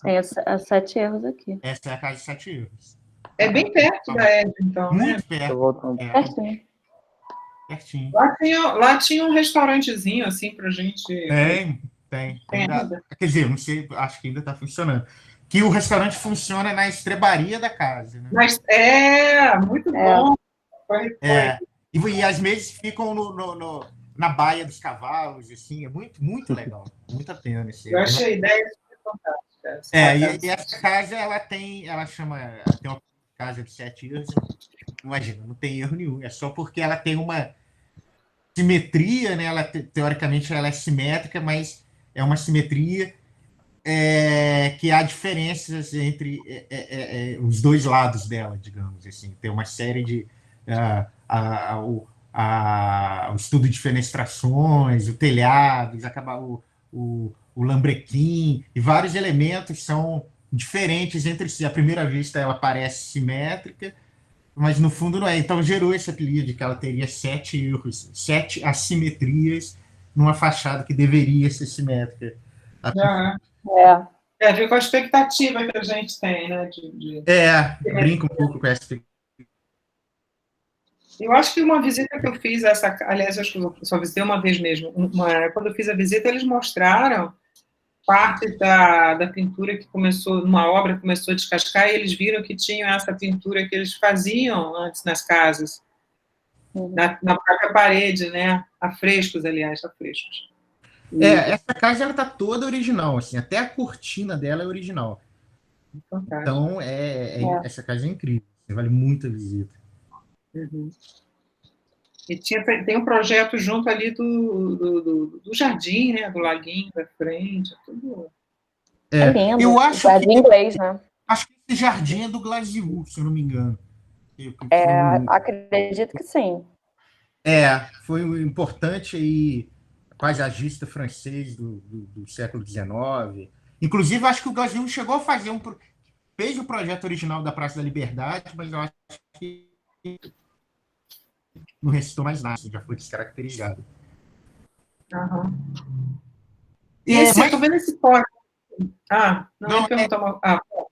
[SPEAKER 4] Tem as 7 euros aqui.
[SPEAKER 2] Essa é a casa de 7 euros.
[SPEAKER 3] É bem perto da Ed, então.
[SPEAKER 2] Muito perto.
[SPEAKER 4] Pertinho.
[SPEAKER 2] Pertinho.
[SPEAKER 3] Lá tinha um restaurantezinho, assim, pra gente.
[SPEAKER 2] Tem. Quer dizer, não sei, acho que ainda está funcionando. que o restaurante funciona na estrebaria da casa, né?
[SPEAKER 3] Mas muito bom. Foi.
[SPEAKER 2] E as mesas ficam na baia dos cavalos, assim, é muito, muito legal. Muito a pena. Assim,
[SPEAKER 3] eu achei a ideia super fantástica.
[SPEAKER 2] E essa casa, ela tem uma casa de 7 anos, imagina, não tem erro nenhum, é só porque ela tem uma simetria, né? Ela, teoricamente, ela é simétrica, mas é uma simetria que há diferenças entre os dois lados dela, digamos assim. Tem uma série de o estudo de fenestrações, o telhado, o lambrequim, e vários elementos são diferentes entre si. À primeira vista, ela parece simétrica, mas no fundo não é. Então gerou esse apelido de que ela teria 7 erros, 7 assimetrias numa fachada que deveria ser simétrica.
[SPEAKER 3] Viu com a expectativa que a gente tem, né?
[SPEAKER 2] Brinca um pouco com essa.
[SPEAKER 3] Eu acho que uma visita que eu fiz, aliás, eu acho que eu só visitei uma vez mesmo. Quando eu fiz a visita, eles mostraram parte da pintura que começou, uma obra que começou a descascar, e eles viram que tinham essa pintura que eles faziam antes nas casas, na própria parede, né? Afrescos, aliás, afrescos.
[SPEAKER 2] Essa casa ela tá toda original, assim, até a cortina dela é original.
[SPEAKER 3] Fantástico.
[SPEAKER 2] Então, essa casa é incrível, vale muito a visita.
[SPEAKER 3] Uhum. E tem um projeto junto ali do jardim, né? Do laguinho da frente, tudo.
[SPEAKER 4] É lindo.
[SPEAKER 2] Eu acho
[SPEAKER 4] jardim inglês, né?
[SPEAKER 2] Acho que esse jardim é do Glazioux, se eu não me engano.
[SPEAKER 4] Acredito que sim.
[SPEAKER 2] Foi um importante aí paisagista francês do século XIX. Inclusive, acho que o Glazioux chegou a fazer fez o projeto original da Praça da Liberdade, mas eu acho que não ressuscitou mais nada, já foi descaracterizado.
[SPEAKER 3] Estou vendo esse pódio.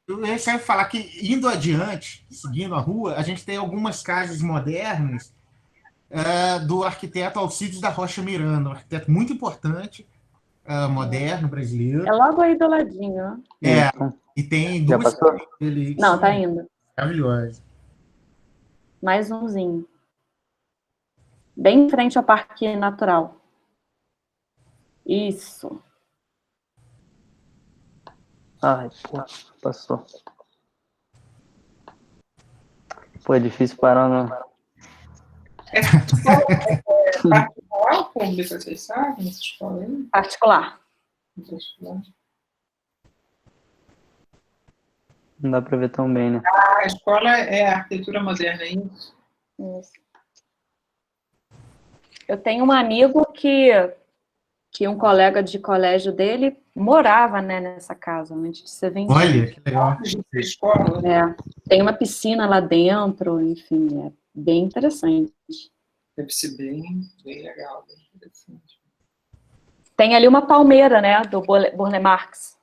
[SPEAKER 2] Eu ia falar que, indo adiante, seguindo a rua, a gente tem algumas casas modernas do arquiteto Alcides da Rocha Miranda, um arquiteto muito importante, moderno, brasileiro.
[SPEAKER 4] É logo aí do ladinho,
[SPEAKER 2] né? E tem duas
[SPEAKER 4] dele. Não, tá indo.
[SPEAKER 2] Maravilhosas.
[SPEAKER 4] Mais umzinho. Bem em frente ao Parque Natural. Isso.
[SPEAKER 1] Ai, pô, passou. Pô, é difícil parar, não.
[SPEAKER 3] Particular ou pública, vocês sabem, nessa escola aí?
[SPEAKER 4] Particular.
[SPEAKER 1] Não dá para ver tão bem, né?
[SPEAKER 3] A escola é arquitetura moderna, é isso?
[SPEAKER 4] Isso. Eu tenho um amigo que um colega de colégio dele morava, né, nessa casa, antes de ser vendido.
[SPEAKER 2] Olha, que legal.
[SPEAKER 4] Tem uma piscina lá dentro, enfim, é bem interessante.
[SPEAKER 3] Deve ser bem legal, bem interessante.
[SPEAKER 4] Tem ali uma palmeira, né, do Burle Marx.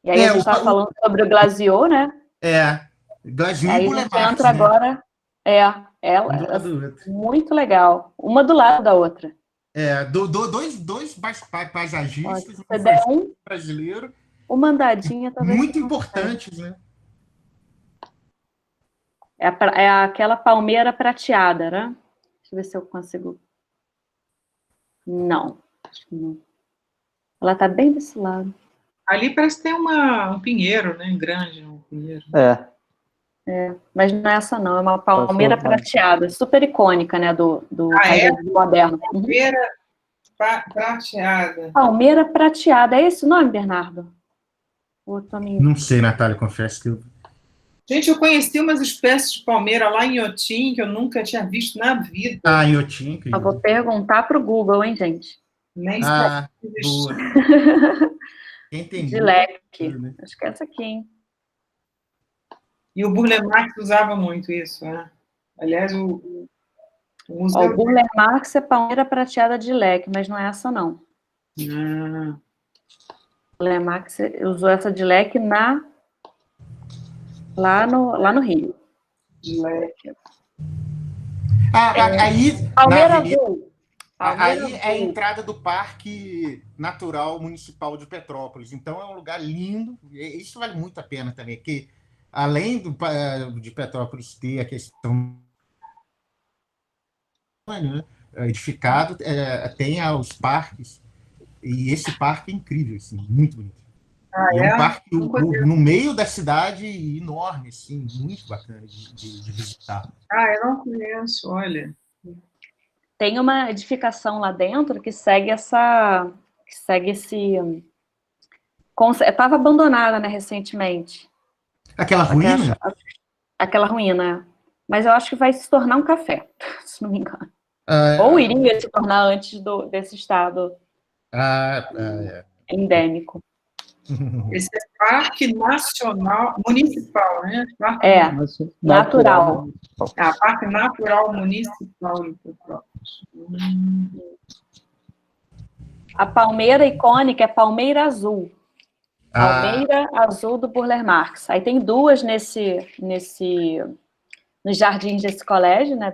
[SPEAKER 4] E aí a gente estava falando sobre o Glazioux, né?
[SPEAKER 2] Glazioux
[SPEAKER 4] e Burle Marx. Aí a gente entra agora... ela é muito legal. Uma do lado da outra.
[SPEAKER 2] Dois paisagistas,
[SPEAKER 4] um
[SPEAKER 2] brasileiro.
[SPEAKER 4] Uma andadinha também.
[SPEAKER 2] Muito importantes, né?
[SPEAKER 4] É aquela palmeira prateada, né? Deixa eu ver se eu consigo. Não, acho que não. Ela tá bem desse lado.
[SPEAKER 3] Ali parece que tem um pinheiro, né? Grande, um pinheiro.
[SPEAKER 4] Mas não é essa não, é uma palmeira prateada, super icônica, né, do moderno.
[SPEAKER 3] Palmeira prateada.
[SPEAKER 4] Palmeira prateada, é esse o nome, Bernardo?
[SPEAKER 2] Não sei, Natália, confesso que eu...
[SPEAKER 3] Gente, eu conheci umas espécies de palmeira lá em Iotim, que eu nunca tinha visto na vida.
[SPEAKER 2] Em Iotim, incrível.
[SPEAKER 4] Eu vou perguntar pro Google, hein, gente?
[SPEAKER 3] Nem
[SPEAKER 2] boa. Entendi.
[SPEAKER 4] De leque. Acho que é essa aqui, hein?
[SPEAKER 3] E o Burle Marx usava muito isso, né? Aliás, o
[SPEAKER 4] Burle Marx é palmeira prateada de leque, mas não é essa, não. O Burle Marx usou essa de leque lá no Rio.
[SPEAKER 3] De leque.
[SPEAKER 4] Palmeira azul.
[SPEAKER 2] Aí é a entrada do Parque Natural Municipal de Petrópolis. Então, é um lugar lindo. E isso vale muito a pena também, que além de Petrópolis ter a questão, né, edificado, tem os parques. E esse parque é incrível, assim, muito bonito. E é um parque no meio da cidade enorme, assim, muito bacana de visitar.
[SPEAKER 3] Eu não conheço, olha.
[SPEAKER 4] Tem uma edificação lá dentro que segue esse... Estava abandonada, né, recentemente.
[SPEAKER 2] Aquela ruína?
[SPEAKER 4] Aquela ruína. Mas eu acho que vai se tornar um café, se não me engano. Ou iria se tornar antes desse estado endêmico.
[SPEAKER 3] Esse é Parque Nacional Municipal, né?
[SPEAKER 4] Natural.
[SPEAKER 3] Parque Natural Municipal de Petrópolis.
[SPEAKER 4] A palmeira icônica é palmeira azul. Palmeira azul do Burle Marx. Aí tem duas nos jardins desse colégio, né?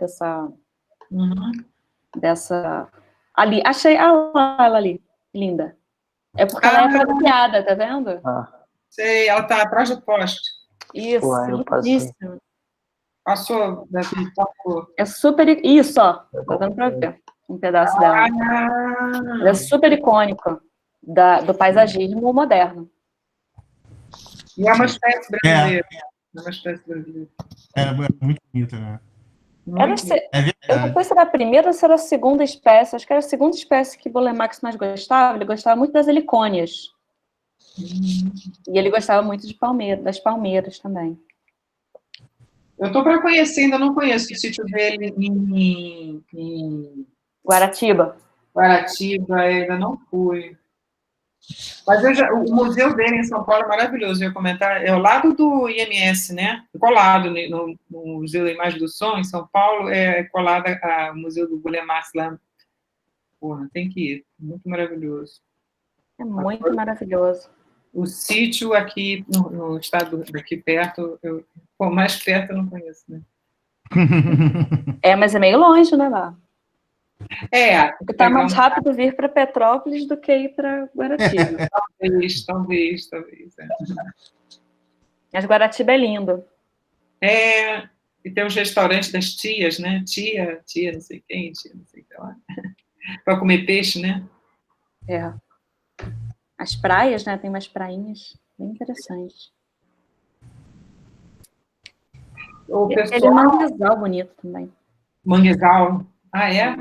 [SPEAKER 4] Dessa... Ali, achei ela ali, linda. É porque ela é apropriada, tá vendo?
[SPEAKER 3] Sei, ela tá atrás do poste.
[SPEAKER 4] Isso, lindíssimo.
[SPEAKER 3] Passou.
[SPEAKER 4] É super... Isso, ó. Tá dando pra ver um pedaço dela. Ela é super icônica do paisagismo moderno.
[SPEAKER 3] E é uma espécie brasileira.
[SPEAKER 2] É muito bonita, né?
[SPEAKER 4] Eu não sei se era a primeira ou se era a segunda espécie. Acho que era a segunda espécie que Burle Marx mais gostava. Ele gostava muito das helicônias. E ele gostava muito das palmeiras também.
[SPEAKER 3] Eu estou para conhecer, ainda não conheço o sítio dele em
[SPEAKER 4] Guaratiba.
[SPEAKER 3] Guaratiba, ainda não fui. Mas o museu dele em São Paulo é maravilhoso, eu ia comentar. É ao lado do IMS, né? Colado no Museu da Imagem do Som, em São Paulo, é colado ao Museu do Burle Marx lá. Porra, tem que ir. Muito maravilhoso.
[SPEAKER 4] É muito maravilhoso.
[SPEAKER 3] O sítio aqui no estado daqui perto, mais perto eu não conheço, né?
[SPEAKER 4] Mas é meio longe, né, lá? Porque tá mais
[SPEAKER 3] um...
[SPEAKER 4] rápido vir para Petrópolis do que ir para Guaratiba.
[SPEAKER 3] Talvez.
[SPEAKER 4] Mas Guaratiba é lindo.
[SPEAKER 3] E tem os restaurantes das tias, né? Tia não sei quem, tia não sei o que lá. Para comer peixe, né?
[SPEAKER 4] As praias, né? Tem umas prainhas bem interessantes. Ele é manguezal bonito também.
[SPEAKER 3] Manguezal? É?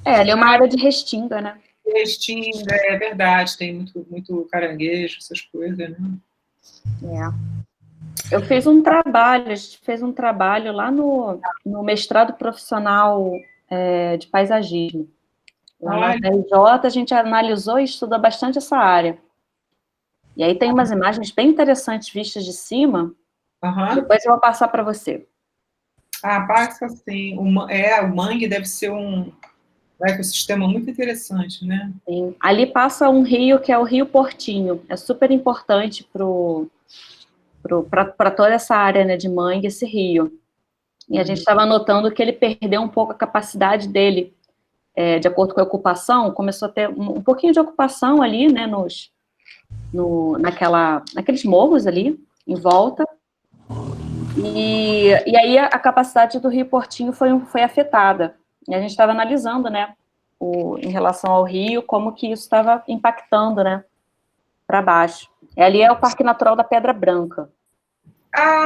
[SPEAKER 4] Ali é uma área de restinga, né?
[SPEAKER 3] Restinga, é verdade. Tem muito caranguejo, essas coisas, né?
[SPEAKER 4] Eu fiz um trabalho, a gente fez um trabalho lá no mestrado profissional de paisagismo. Lá na FJ, a gente analisou e estudou bastante essa área. E aí tem umas imagens bem interessantes vistas de cima. Depois eu vou passar para você.
[SPEAKER 3] Passa sim. O mangue deve ser um ecossistema muito interessante, né?
[SPEAKER 4] Sim. Ali passa um rio que é o Rio Portinho. É super importante para toda essa área, né, de mangue, esse rio. E a gente estava notando que ele perdeu um pouco a capacidade dele, de acordo com a ocupação, começou a ter um pouquinho de ocupação ali, né, naqueles morros ali, em volta, e aí a capacidade do Rio Portinho foi afetada. E a gente estava analisando, né, em relação ao rio, como que isso estava impactando, né, para baixo. Ali é o Parque Natural da Pedra Branca.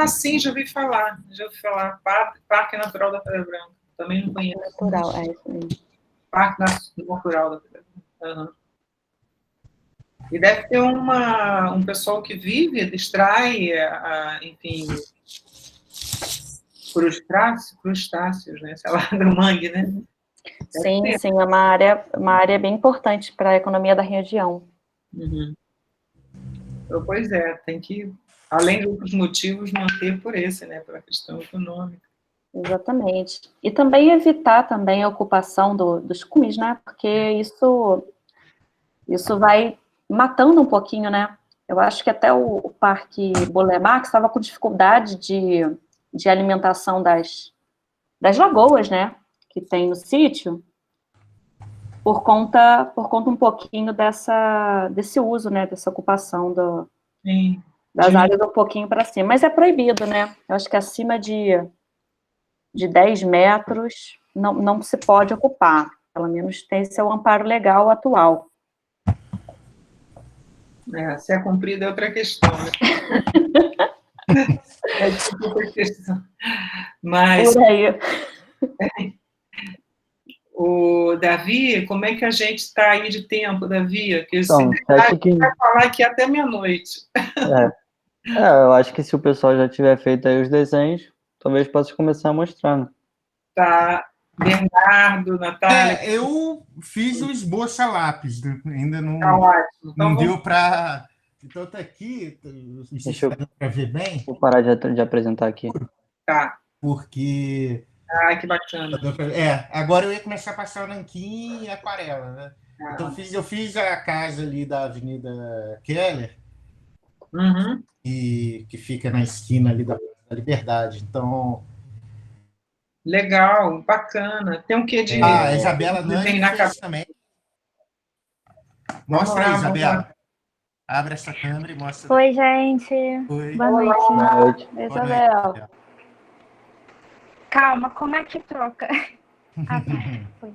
[SPEAKER 3] Sim, já ouvi falar. Parque Natural da Pedra Branca. Também não conheço.
[SPEAKER 4] Natural, isso mesmo.
[SPEAKER 3] Parque Natural da Pedra Branca. E deve ter um pessoal que vive, distrai, enfim, crustáceos, né? Sei lá, do mangue, né?
[SPEAKER 4] Sim, é uma área bem importante para a economia da região.
[SPEAKER 3] Pois tem que, além de outros motivos, manter por esse, né? Pela questão econômica.
[SPEAKER 4] Exatamente. E também evitar também a ocupação dos cumes, né? Porque isso vai matando um pouquinho, né? Eu acho que até o Parque Burle Marx estava com dificuldade de alimentação das lagoas, né? Que tem no sítio. por conta um pouquinho desse uso, né, dessa ocupação
[SPEAKER 3] Sim.
[SPEAKER 4] das áreas um pouquinho para cima. Mas é proibido, né? Eu acho que acima de 10 metros não se pode ocupar. Pelo menos esse é o amparo legal atual.
[SPEAKER 3] Se é cumprido é outra questão, né? É outra questão. Mas,
[SPEAKER 4] por aí.
[SPEAKER 3] o Davi, como é que a gente está aí de tempo, Davi? Porque
[SPEAKER 1] Então,
[SPEAKER 3] se
[SPEAKER 1] acho que...
[SPEAKER 3] vai falar aqui até meia-noite.
[SPEAKER 1] eu acho que se o pessoal já tiver feito aí os desenhos, talvez possa começar a mostrar, né?
[SPEAKER 3] Tá. Bernardo, Natália.
[SPEAKER 2] Eu fiz um esboço a lápis, né? Ainda não,
[SPEAKER 3] Tá ótimo. Então,
[SPEAKER 2] não deu para... Então tá aqui,
[SPEAKER 1] Deixa eu...
[SPEAKER 2] para ver bem.
[SPEAKER 1] Vou parar de apresentar aqui.
[SPEAKER 3] Tá.
[SPEAKER 2] Porque...
[SPEAKER 3] Que bacana.
[SPEAKER 2] Agora eu ia começar a passar o nanquim e aquarela, né? Então eu fiz a casa ali da Avenida Keller, e que fica na esquina ali da Liberdade. Então...
[SPEAKER 3] Legal, bacana. Tem um quê de...
[SPEAKER 2] a Isabela
[SPEAKER 3] Nani
[SPEAKER 2] Nani fez também. Mostra aí, Isabela. Abre essa câmera e mostra.
[SPEAKER 5] Oi, gente.
[SPEAKER 2] Oi.
[SPEAKER 5] Boa noite.
[SPEAKER 1] Boa noite.
[SPEAKER 5] Isabel. Calma, como é que troca? Foi.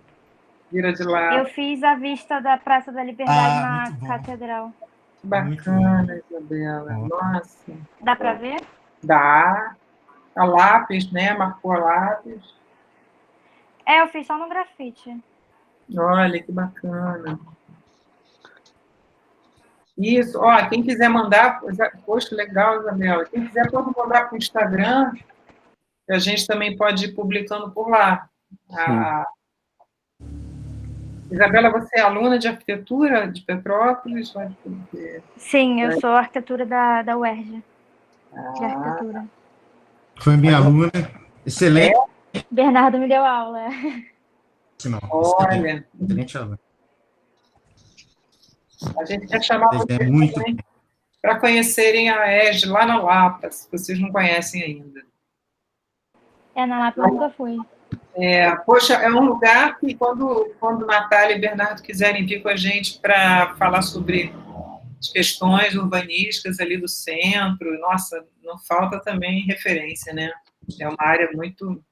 [SPEAKER 3] Vira de lá.
[SPEAKER 5] Eu fiz a vista da Praça da Liberdade na Catedral.
[SPEAKER 3] Que bacana, Isabela. Nossa.
[SPEAKER 5] Dá para ver?
[SPEAKER 3] Dá. A lápis, né? Marcou a lápis.
[SPEAKER 5] Eu fiz só no grafite.
[SPEAKER 3] Olha, que bacana. Isso. Ó, quem quiser mandar... Poxa, legal, Isabela. Quem quiser pode mandar para o Instagram, que a gente também pode ir publicando por lá. Isabela, você é aluna de arquitetura de Petrópolis?
[SPEAKER 5] Sim, eu sou arquitetura da UERJ. De arquitetura.
[SPEAKER 2] Foi minha aluna. Excelente.
[SPEAKER 5] Bernardo me deu aula.
[SPEAKER 2] Não,
[SPEAKER 3] olha.
[SPEAKER 2] Excelente aluna.
[SPEAKER 3] A gente quer chamar vocês
[SPEAKER 2] muito
[SPEAKER 3] para conhecerem a ERJ lá na Lapa, se vocês não conhecem ainda.
[SPEAKER 5] Na Lapa eu nunca fui.
[SPEAKER 3] Poxa, é um lugar que quando Natália e Bernardo quiserem vir com a gente para falar sobre as questões urbanísticas ali do centro, nossa, não falta também referência, né? É uma área muito,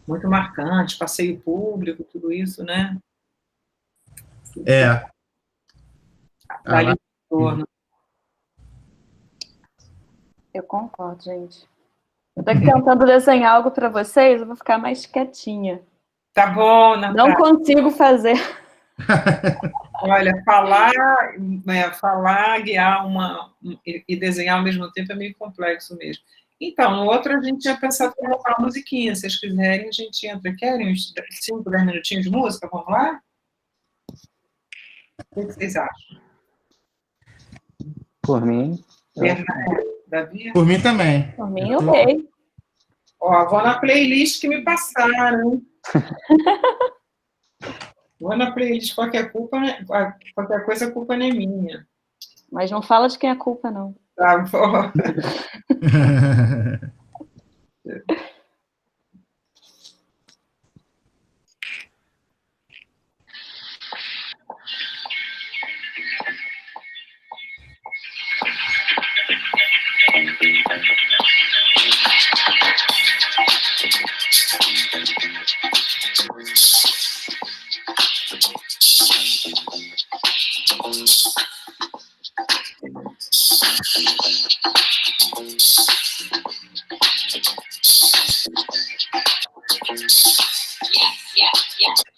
[SPEAKER 3] muito marcante, passeio público, tudo isso, né? Ali no entorno.
[SPEAKER 4] Eu concordo, gente. Eu tô aqui tentando desenhar algo para vocês, eu vou ficar mais quietinha.
[SPEAKER 3] Tá bom, Natália.
[SPEAKER 4] Não consigo fazer.
[SPEAKER 3] Olha, falar, guiar e desenhar ao mesmo tempo é meio complexo mesmo. Então, no outro a gente tinha pensado em colocar uma musiquinha. Se vocês quiserem, a gente entra. Querem uns 5, 10 minutinhos de música? Vamos lá? O que vocês acham?
[SPEAKER 1] Por mim.
[SPEAKER 3] Davi?
[SPEAKER 2] Por mim também.
[SPEAKER 4] Por mim, ok.
[SPEAKER 3] Ó, vou na playlist que me passaram. Vou na playlist, qualquer coisa, a culpa não é minha.
[SPEAKER 4] Mas não fala de quem é a culpa, não.
[SPEAKER 3] Tá bom.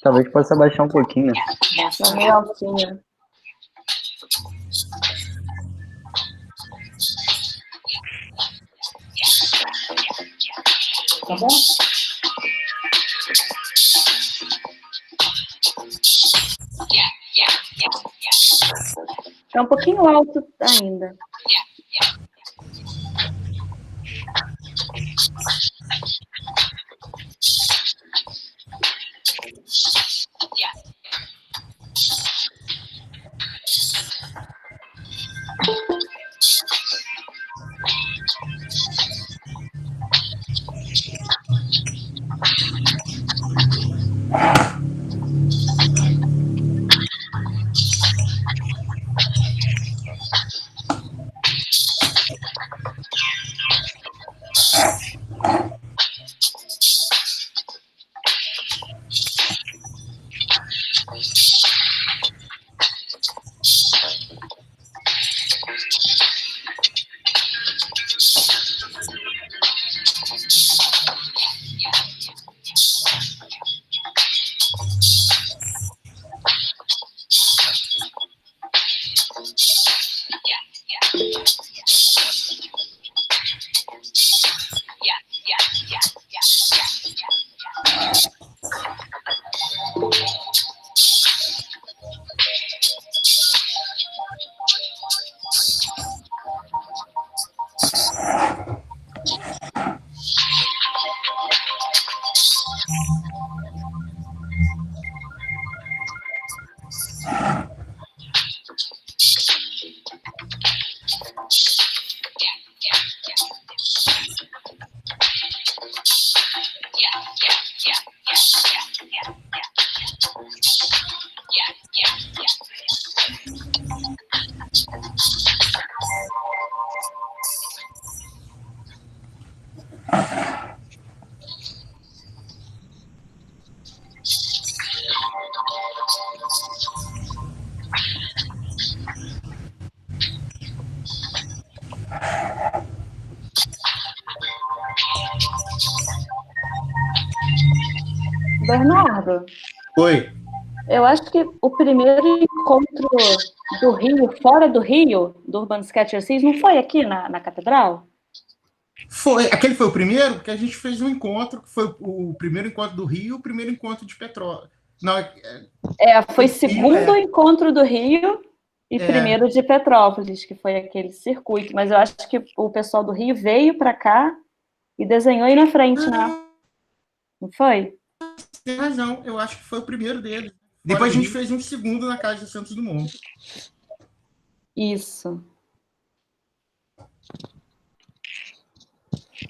[SPEAKER 1] Talvez possa baixar um pouquinho, né?
[SPEAKER 4] Baixa meio altinha.
[SPEAKER 3] Tá bom?
[SPEAKER 4] Tá um pouquinho alto ainda. Bernardo,
[SPEAKER 2] Oi.
[SPEAKER 4] eu acho que o primeiro encontro do Rio, fora do Rio, do Urban Sketch Assis, não foi aqui na Catedral?
[SPEAKER 2] Aquele foi o primeiro, porque a gente fez um encontro, que foi o primeiro encontro do Rio e o primeiro encontro de Petrópolis. Não,
[SPEAKER 4] Foi segundo encontro do Rio e primeiro de Petrópolis, que foi aquele circuito. Mas eu acho que o pessoal do Rio veio para cá e desenhou aí na frente, né? Não foi?
[SPEAKER 2] Tem razão, eu acho que foi o primeiro dele. Depois a gente fez um segundo na casa de Santos Dumont.
[SPEAKER 4] Isso.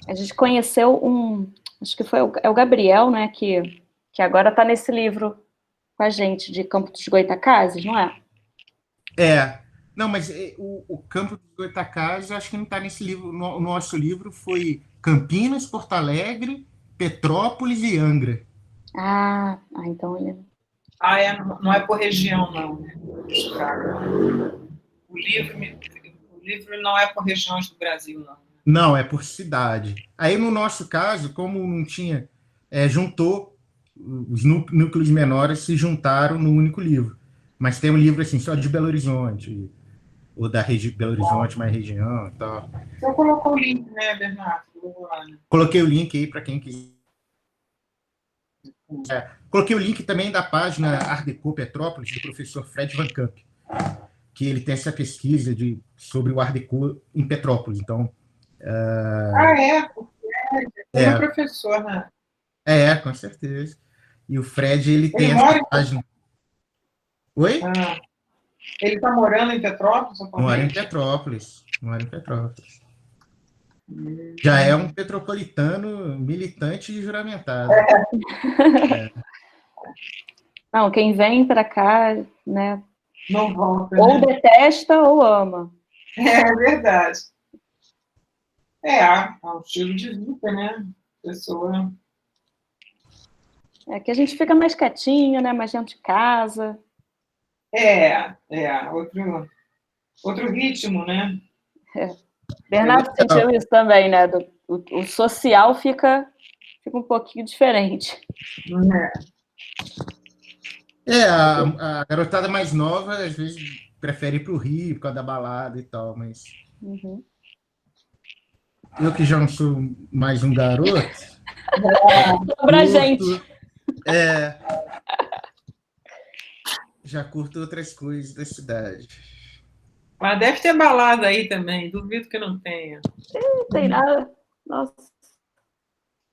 [SPEAKER 4] A gente conheceu acho que foi o Gabriel, né, que agora está nesse livro com a gente, de Campo dos Goytacazes, não é?
[SPEAKER 2] Não, mas o Campo dos Goytacazes, acho que não está nesse livro. O nosso livro foi Campinas, Porto Alegre, Petrópolis e Angra.
[SPEAKER 4] Então ele...
[SPEAKER 3] Não é por região, não. O livro não é por regiões do Brasil, não.
[SPEAKER 2] Não, é por cidade. Aí, no nosso caso, como não tinha... juntou, os núcleos menores se juntaram no único livro. Mas tem um livro assim, só de Belo Horizonte, ou da Belo Horizonte, mais região e tal.
[SPEAKER 3] Você colocou o link, né, Bernardo?
[SPEAKER 2] Coloquei o link aí para quem quiser. Coloquei o link também da página Art Deco Petrópolis, do professor Fred Van Camp, que ele tem essa pesquisa sobre o Art Deco em Petrópolis. Então,
[SPEAKER 3] é um professor, né?
[SPEAKER 2] Com certeza. E o Fred, ele tem essa página. Oi?
[SPEAKER 3] Ele está morando em Petrópolis?
[SPEAKER 2] Mora em Petrópolis. Já é um petropolitano militante e juramentado.
[SPEAKER 4] Não, quem vem para cá, né?
[SPEAKER 3] Não volta,
[SPEAKER 4] ou detesta ou ama.
[SPEAKER 3] É verdade. É um estilo de vida, né? Pessoa.
[SPEAKER 4] Que a gente fica mais quietinho, né? Mais dentro de casa.
[SPEAKER 3] Outro ritmo, né?
[SPEAKER 4] Bernardo sentiu isso também, né? O social fica um pouquinho diferente.
[SPEAKER 2] A garotada mais nova, às vezes, prefere ir para o Rio, por causa da balada e tal, mas... Eu que já não sou mais um garoto...
[SPEAKER 4] Pra gente.
[SPEAKER 2] Já curto outras coisas da cidade.
[SPEAKER 3] Mas deve ter balada aí também, duvido que não tenha.
[SPEAKER 4] Não tem nada. Nossa.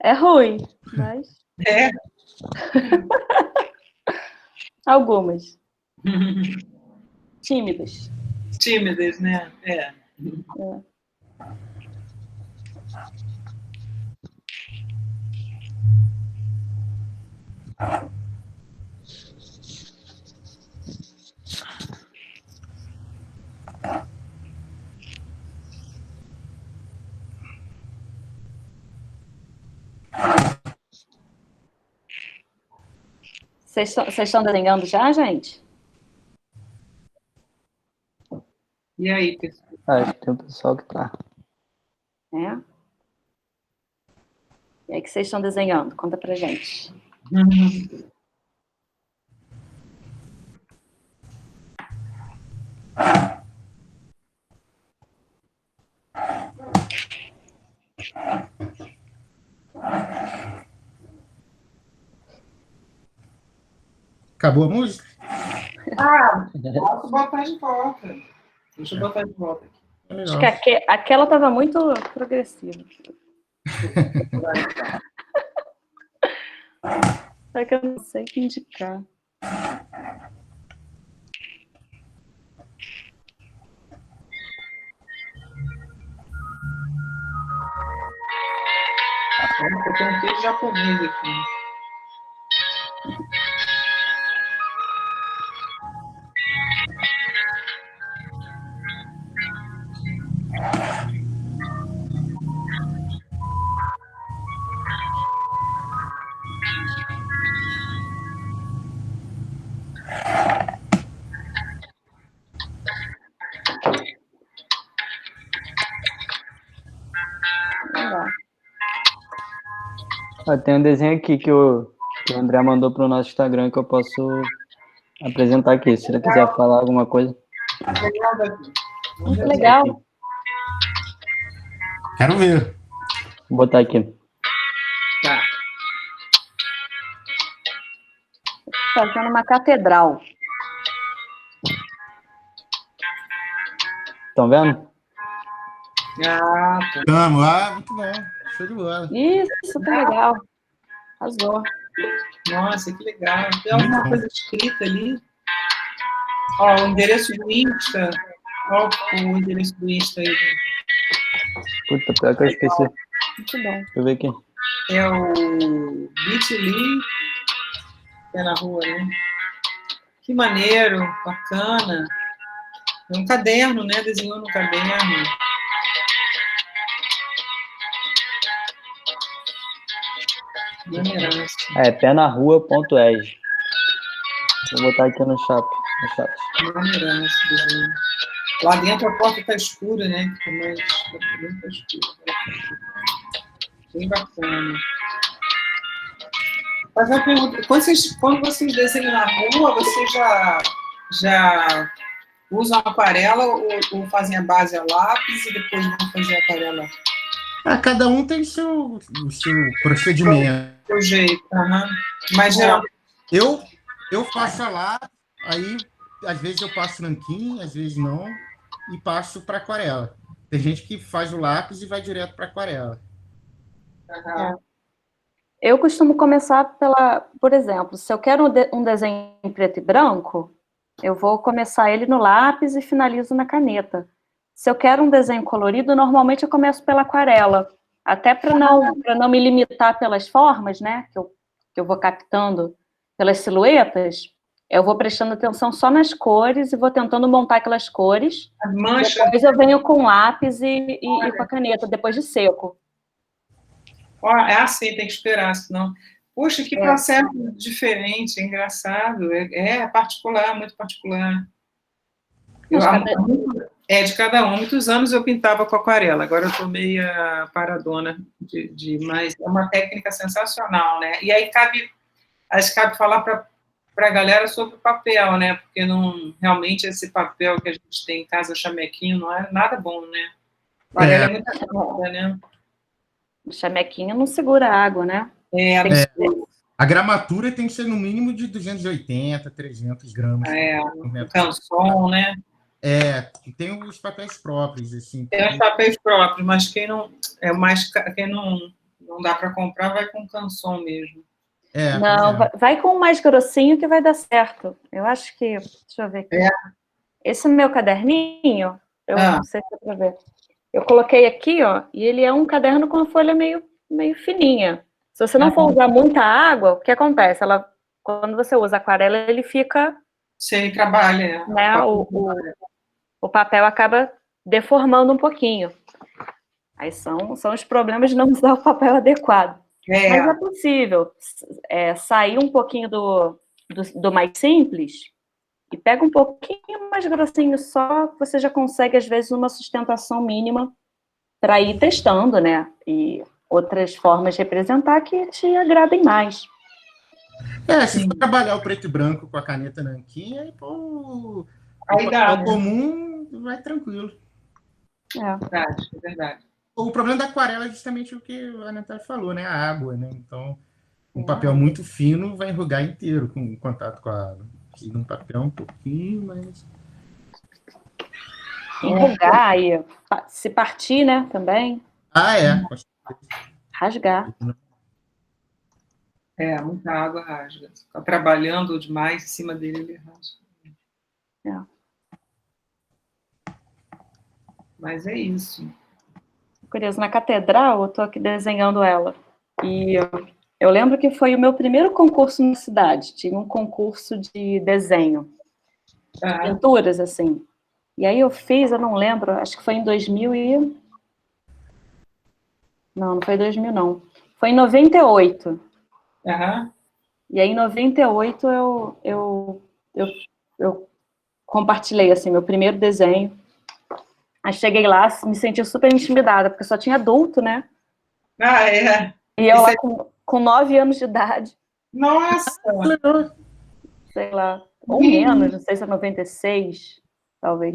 [SPEAKER 4] É ruim, mas... Algumas. Tímidas.
[SPEAKER 3] Tímidas, né?
[SPEAKER 4] Vocês estão desenhando já, gente?
[SPEAKER 3] E aí, pessoal?
[SPEAKER 1] Acho que tem o pessoal que tá.
[SPEAKER 4] E aí, o que vocês estão desenhando? Conta pra gente.
[SPEAKER 2] Acabou a música?
[SPEAKER 3] Posso botar de volta. Deixa eu botar de volta aqui.
[SPEAKER 4] Acho que aquela estava muito progressiva. É que eu não sei o que indicar.
[SPEAKER 3] Eu tenho um texto japonês aqui.
[SPEAKER 4] Legal.
[SPEAKER 1] Tem um desenho aqui que o André mandou para o nosso Instagram que eu posso apresentar aqui. Se ele quiser falar alguma coisa.
[SPEAKER 3] Legal daqui.
[SPEAKER 4] Muito legal.
[SPEAKER 2] Quero ver.
[SPEAKER 1] Vou botar aqui.
[SPEAKER 3] Tá.
[SPEAKER 4] Fazendo uma catedral.
[SPEAKER 1] Estão vendo?
[SPEAKER 3] Ah, tá.
[SPEAKER 2] Vamos lá, muito bom. Show de bola.
[SPEAKER 4] Isso, super legal. Arrasou.
[SPEAKER 3] Nossa, que legal. Tem
[SPEAKER 2] Muito
[SPEAKER 3] alguma
[SPEAKER 2] bom.
[SPEAKER 3] coisa escrita ali? Ó, o endereço do Insta. Ó, o endereço do Insta aí.
[SPEAKER 1] Puta, pior que eu esqueci.
[SPEAKER 4] Muito bom.
[SPEAKER 1] Deixa eu ver aqui.
[SPEAKER 3] É o bit.ly, que é na rua, né? Que maneiro, bacana. É um caderno, né? Desenhou no caderno. Maneiraço.
[SPEAKER 1] Pénarrua.es. Vou botar aqui no chat.
[SPEAKER 3] Maneiraço, desenho. Lá dentro a porta está escura, né? Fica mais... Bem tá escura. Bem bacana. Mas uma pergunta, quando vocês desenham na rua, vocês já usam aquarela ou fazem a base a lápis e depois vão fazer a aquarela?
[SPEAKER 2] Cada um tem o seu procedimento.
[SPEAKER 3] Do jeito, aham. Mas geralmente...
[SPEAKER 2] Eu faço a lápis, aí às vezes eu passo nanquim, às vezes não, e passo para aquarela. Tem gente que faz o lápis e vai direto para aquarela.
[SPEAKER 3] Aham.
[SPEAKER 4] Eu costumo começar por exemplo, se eu quero um desenho em preto e branco, eu vou começar ele no lápis e finalizo na caneta. Se eu quero um desenho colorido, normalmente eu começo pela aquarela, até para não me limitar pelas formas, né, que eu vou captando pelas silhuetas, eu vou prestando atenção só nas cores e vou tentando montar aquelas cores.
[SPEAKER 3] As manchas...
[SPEAKER 4] Depois eu venho com lápis e com a caneta, depois de seco.
[SPEAKER 3] Ó, é assim, tem que esperar, senão... Puxa, que processo diferente, é engraçado. É particular, muito particular. É de cada um. Há muitos anos eu pintava com aquarela, agora eu estou meia paradona mas é uma técnica sensacional, né? E aí cabe falar para a galera sobre o papel, né? Porque realmente esse papel que a gente tem em casa, chamequinho, não é nada bom, né? Aquarela é muita coisa, né?
[SPEAKER 4] O chamequinho não segura água, né?
[SPEAKER 2] A gramatura tem que ser no mínimo de 280, 300 gramas.
[SPEAKER 3] O canson, né?
[SPEAKER 2] Tem os papéis próprios, assim.
[SPEAKER 3] Tem os papéis próprios, mas quem não dá para comprar, vai com canson mesmo.
[SPEAKER 4] Não, vai com o mais grossinho que vai dar certo. Eu acho que... Deixa eu ver aqui. Esse meu caderninho, eu não sei se dá para ver. Eu coloquei aqui, ó, e ele é um caderno com a folha meio fininha. Se você não for usar muita água, o que acontece? Quando você usa aquarela, ele fica...
[SPEAKER 3] Sem trabalho,
[SPEAKER 4] né? O papel acaba deformando um pouquinho. Aí são os problemas de não usar o papel adequado. Mas é possível sair um pouquinho do mais simples e pega um pouquinho mais grossinho só, você já consegue, às vezes, uma sustentação mínima para ir testando, né? E outras formas de representar que te agradem mais.
[SPEAKER 2] Se for trabalhar o preto e branco com a caneta nanquim, aí o
[SPEAKER 3] papel
[SPEAKER 2] comum vai tranquilo.
[SPEAKER 3] É verdade.
[SPEAKER 2] O problema da aquarela é justamente o que a Natália falou, né? A água, né? Então, um papel muito fino vai enrugar inteiro com contato com a água. E um papel um pouquinho, mas...
[SPEAKER 4] Enrugar e se partir, né? Também. Rasgar.
[SPEAKER 3] Muita água rasga. Ficar trabalhando demais em cima dele, ele rasga. Mas é isso.
[SPEAKER 4] Curioso, na catedral, eu estou aqui desenhando ela. E eu lembro que foi o meu primeiro concurso na cidade. Tinha um concurso de desenho. Pinturas, assim. E aí eu fiz, eu não lembro, acho que foi em 2000 e... Não foi 2000, não. Foi em 98. E aí, em 98, eu compartilhei, assim, meu primeiro desenho. Aí cheguei lá, me senti super intimidada, porque só tinha adulto, né? E eu lá com 9 anos de idade.
[SPEAKER 3] Nossa!
[SPEAKER 4] Sei lá, ou menos, não sei se é 96, talvez.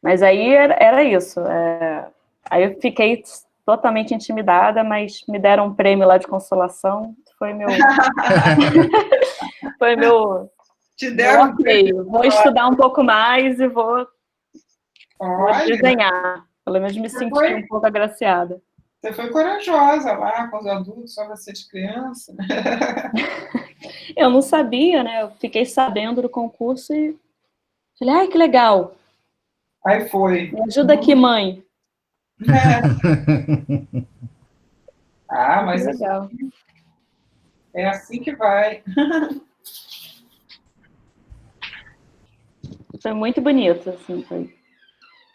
[SPEAKER 4] Mas aí era isso. Aí eu fiquei totalmente intimidada, mas me deram um prêmio lá de consolação. Foi meu... Foi meu...
[SPEAKER 3] Te deram
[SPEAKER 4] ok, vou estudar um pouco mais e vou desenhar. Pelo menos me senti um pouco agraciada.
[SPEAKER 3] Você foi corajosa lá com os adultos, só você de criança.
[SPEAKER 4] Eu não sabia, né? Eu fiquei sabendo do concurso e falei, ai, que legal.
[SPEAKER 3] Aí foi.
[SPEAKER 4] Me ajuda aqui, mãe.
[SPEAKER 3] Mas
[SPEAKER 4] legal.
[SPEAKER 3] É assim que vai.
[SPEAKER 4] Foi muito bonito, assim,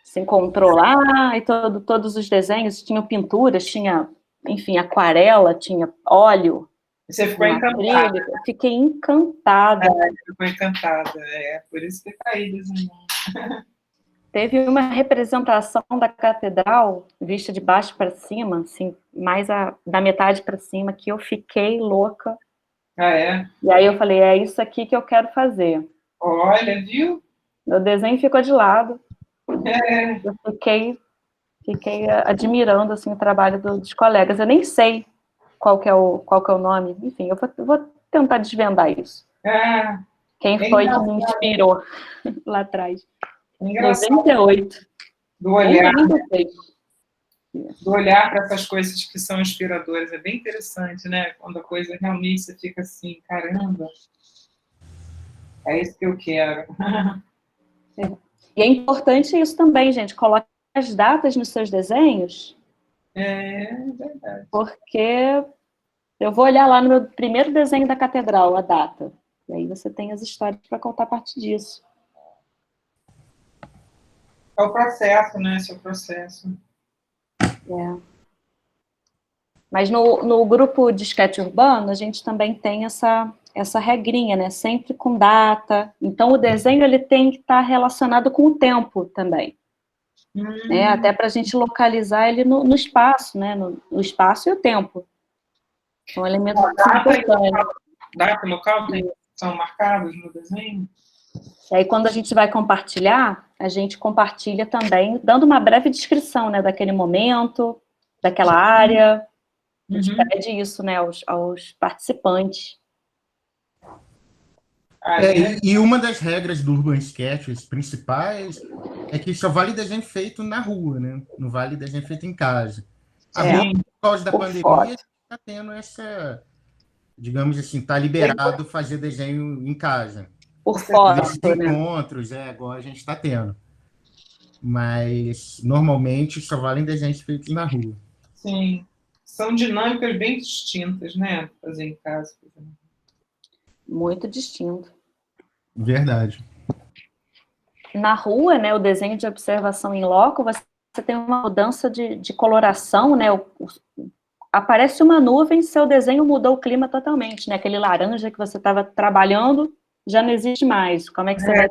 [SPEAKER 4] se encontrou lá, e todos os desenhos, tinham pinturas, tinha, enfim, aquarela, tinha óleo.
[SPEAKER 3] Você ficou encantada.
[SPEAKER 4] Fiquei encantada.
[SPEAKER 3] Ficou encantada, por isso que tá aí desenhando.
[SPEAKER 4] Teve uma representação da catedral, vista de baixo para cima, assim, mais da metade para cima, que eu fiquei louca. E aí eu falei, é isso aqui que eu quero fazer.
[SPEAKER 3] Olha, viu?
[SPEAKER 4] Meu desenho ficou de lado. Eu fiquei admirando, assim, o trabalho dos colegas. Eu nem sei qual que é o nome. Enfim, eu vou tentar desvendar isso. Quem foi que me inspirou lá atrás? 98.
[SPEAKER 3] Do olhar para essas coisas que são inspiradoras. É bem interessante, né? Quando a coisa realmente você fica assim, caramba, é isso que eu quero.
[SPEAKER 4] E é importante isso também, gente. Coloque as datas nos seus desenhos.
[SPEAKER 3] É verdade.
[SPEAKER 4] Porque eu vou olhar lá no meu primeiro desenho da catedral, a data. E aí você tem as histórias para contar a partir disso.
[SPEAKER 3] É o processo, né? Esse é o processo.
[SPEAKER 4] Mas no grupo de sketch urbano, a gente também tem essa regrinha, né? Sempre com data. Então, o desenho ele tem que estar relacionado com o tempo também. Né? Até para a gente localizar ele no espaço, né? No espaço e o tempo. São elementos importantes.
[SPEAKER 3] Data e local são marcados no desenho?
[SPEAKER 4] E aí, quando a gente vai compartilhar, a gente compartilha também, dando uma breve descrição, né? Daquele momento, daquela área. A gente pede isso, né, aos participantes.
[SPEAKER 2] E uma das regras do Urban Sketches principais é que só vale desenho feito na rua, né? Não vale desenho feito em casa. Agora, por causa da pandemia, está tendo essa, digamos assim, está liberado fazer desenho em casa.
[SPEAKER 4] Por foto,
[SPEAKER 2] nesses encontros, agora a gente está tendo. Mas, normalmente, só valem desenhos feitos na rua.
[SPEAKER 3] Sim. São dinâmicas bem distintas, né? Fazer em casa.
[SPEAKER 4] Muito distinto.
[SPEAKER 2] Verdade.
[SPEAKER 4] Na rua, né, o desenho de observação em loco, você tem uma mudança de coloração, né? Aparece uma nuvem, seu desenho mudou o clima totalmente, né? Aquele laranja que você estava trabalhando já não existe mais. Como é que você vai...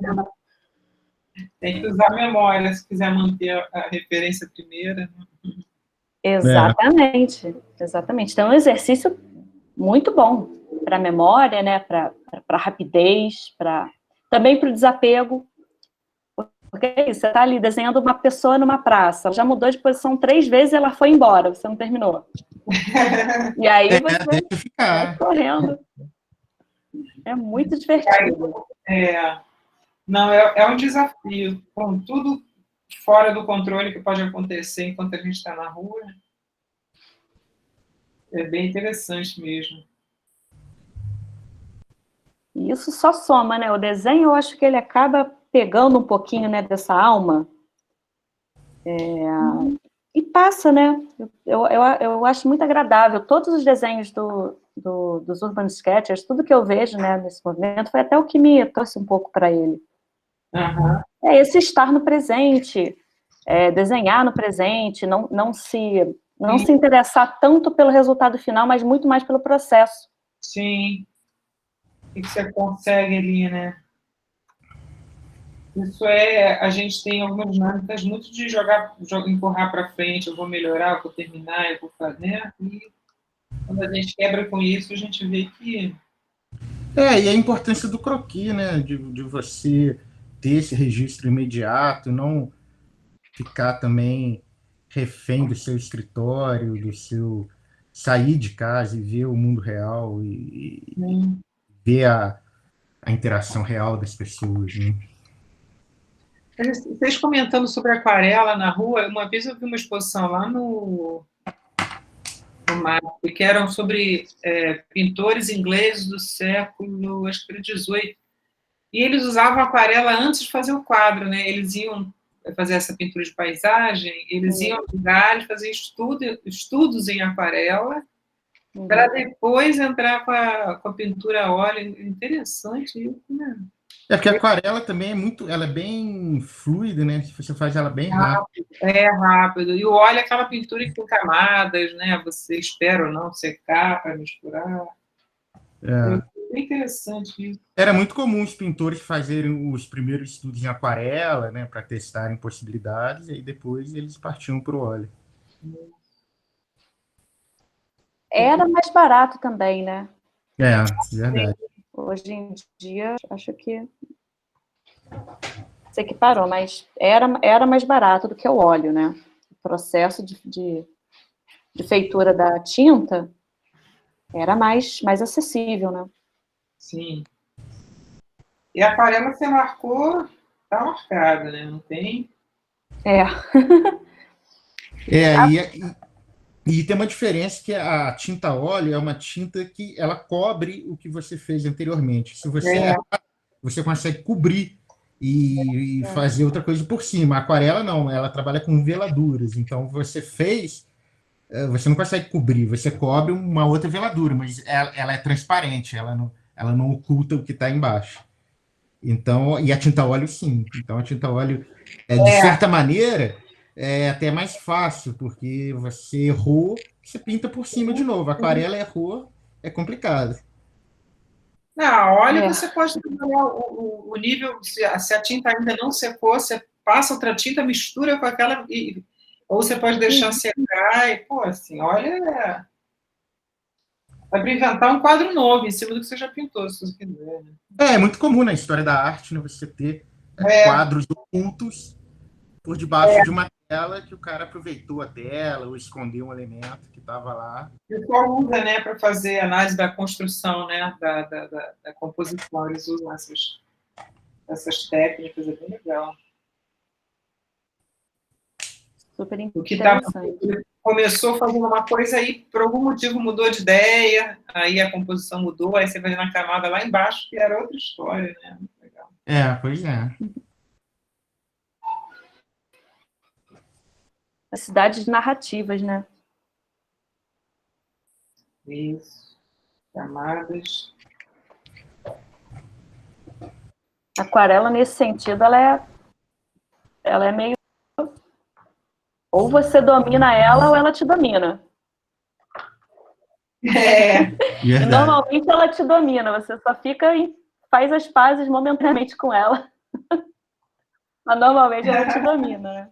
[SPEAKER 3] Tem que usar a memória, se quiser manter a referência primeira. Né?
[SPEAKER 4] Exatamente. Então, é um exercício muito bom para a memória, né? Para a rapidez, também para o desapego. Porque é isso, você está ali desenhando uma pessoa numa praça, ela já mudou de posição 3 vezes e ela foi embora, você não terminou. E aí você vai correndo. É muito divertido.
[SPEAKER 3] Não, é um desafio. Com tudo fora do controle que pode acontecer enquanto a gente está na rua. É bem interessante mesmo.
[SPEAKER 4] E isso só soma, né? O desenho, eu acho que ele acaba pegando um pouquinho, né, dessa alma e passa, né? Eu acho muito agradável. Todos os desenhos dos Urban Sketchers, tudo que eu vejo, né, nesse movimento, foi até o que me trouxe um pouco para ele.
[SPEAKER 3] Aham.
[SPEAKER 4] É esse estar no presente, desenhar no presente, não se interessar tanto pelo resultado final, mas muito mais pelo processo.
[SPEAKER 3] Sim. O que você consegue ali, né? Isso a gente tem algumas dinâmicas muito de empurrar para frente, eu vou melhorar, eu vou terminar, eu vou fazer, e quando a gente quebra com isso, a gente vê que...
[SPEAKER 2] E a importância do croquis, né? De você ter esse registro imediato, não ficar também refém do seu escritório, do seu sair de casa e ver o mundo real e ver a interação real das pessoas, né?
[SPEAKER 3] Vocês comentando sobre aquarela na rua, uma vez eu vi uma exposição lá no MASP, que eram sobre pintores ingleses do século, acho que era 18, e eles usavam aquarela antes de fazer o quadro, né? Eles iam fazer essa pintura de paisagem, eles iam a lugares, fazer estudos em aquarela, para depois entrar com a pintura a óleo. Interessante isso, né?
[SPEAKER 2] Porque a aquarela também ela é bem fluida, né? Você faz ela bem rápido.
[SPEAKER 3] É rápido. E o óleo é aquela pintura que tem camadas, né? Você espera ou não secar para misturar. É interessante isso.
[SPEAKER 2] Era muito comum os pintores fazerem os primeiros estudos em aquarela, né? Para testarem possibilidades, e aí depois eles partiam para o óleo.
[SPEAKER 4] Era mais barato também, né?
[SPEAKER 2] Verdade.
[SPEAKER 4] Hoje em dia, acho que se equiparou, mas era mais barato do que o óleo, né? O processo de feitura da tinta era mais acessível, né?
[SPEAKER 3] Sim. E a aquarela que você marcou, tá marcada, né? Não tem...
[SPEAKER 2] E tem uma diferença que a tinta óleo é uma tinta que ela cobre o que você fez anteriormente. Se você errar, você consegue cobrir e fazer outra coisa por cima. A aquarela não, ela trabalha com veladuras. Então você você não consegue cobrir, você cobre uma outra veladura, mas ela é transparente, ela não oculta o que está embaixo. Então, e a tinta óleo sim. Então a tinta óleo, de certa maneira, é até mais fácil, porque você errou, você pinta por cima de novo. A aquarela errou, é complicado.
[SPEAKER 3] Não, óleo você pode trabalhar o nível, se a tinta ainda não secou, você passa outra tinta, mistura com aquela, ou você pode deixar secar, e, pô, assim, olha, dá para inventar um quadro novo em cima do que você já pintou, se você quiser. Né?
[SPEAKER 2] É muito comum na história da arte, né, você ter quadros ocultos por debaixo de uma tela que o cara aproveitou a tela ou escondeu um elemento que estava lá.
[SPEAKER 3] O pessoal usa, né, para fazer análise da construção, né, da composição, eles usam essas técnicas, é bem legal.
[SPEAKER 4] Super
[SPEAKER 3] interessante. Ele começou fazendo uma coisa aí, por algum motivo mudou de ideia, aí a composição mudou, aí você vai na camada lá embaixo, que era outra história, né? Muito legal.
[SPEAKER 2] Pois é.
[SPEAKER 4] As cidades narrativas, né?
[SPEAKER 3] Isso. Camadas.
[SPEAKER 4] A aquarela, nesse sentido, ela é meio... Ou você domina ela, ou ela te domina. E normalmente ela te domina, você só fica e faz as pazes momentaneamente com ela. Mas normalmente ela te domina, né?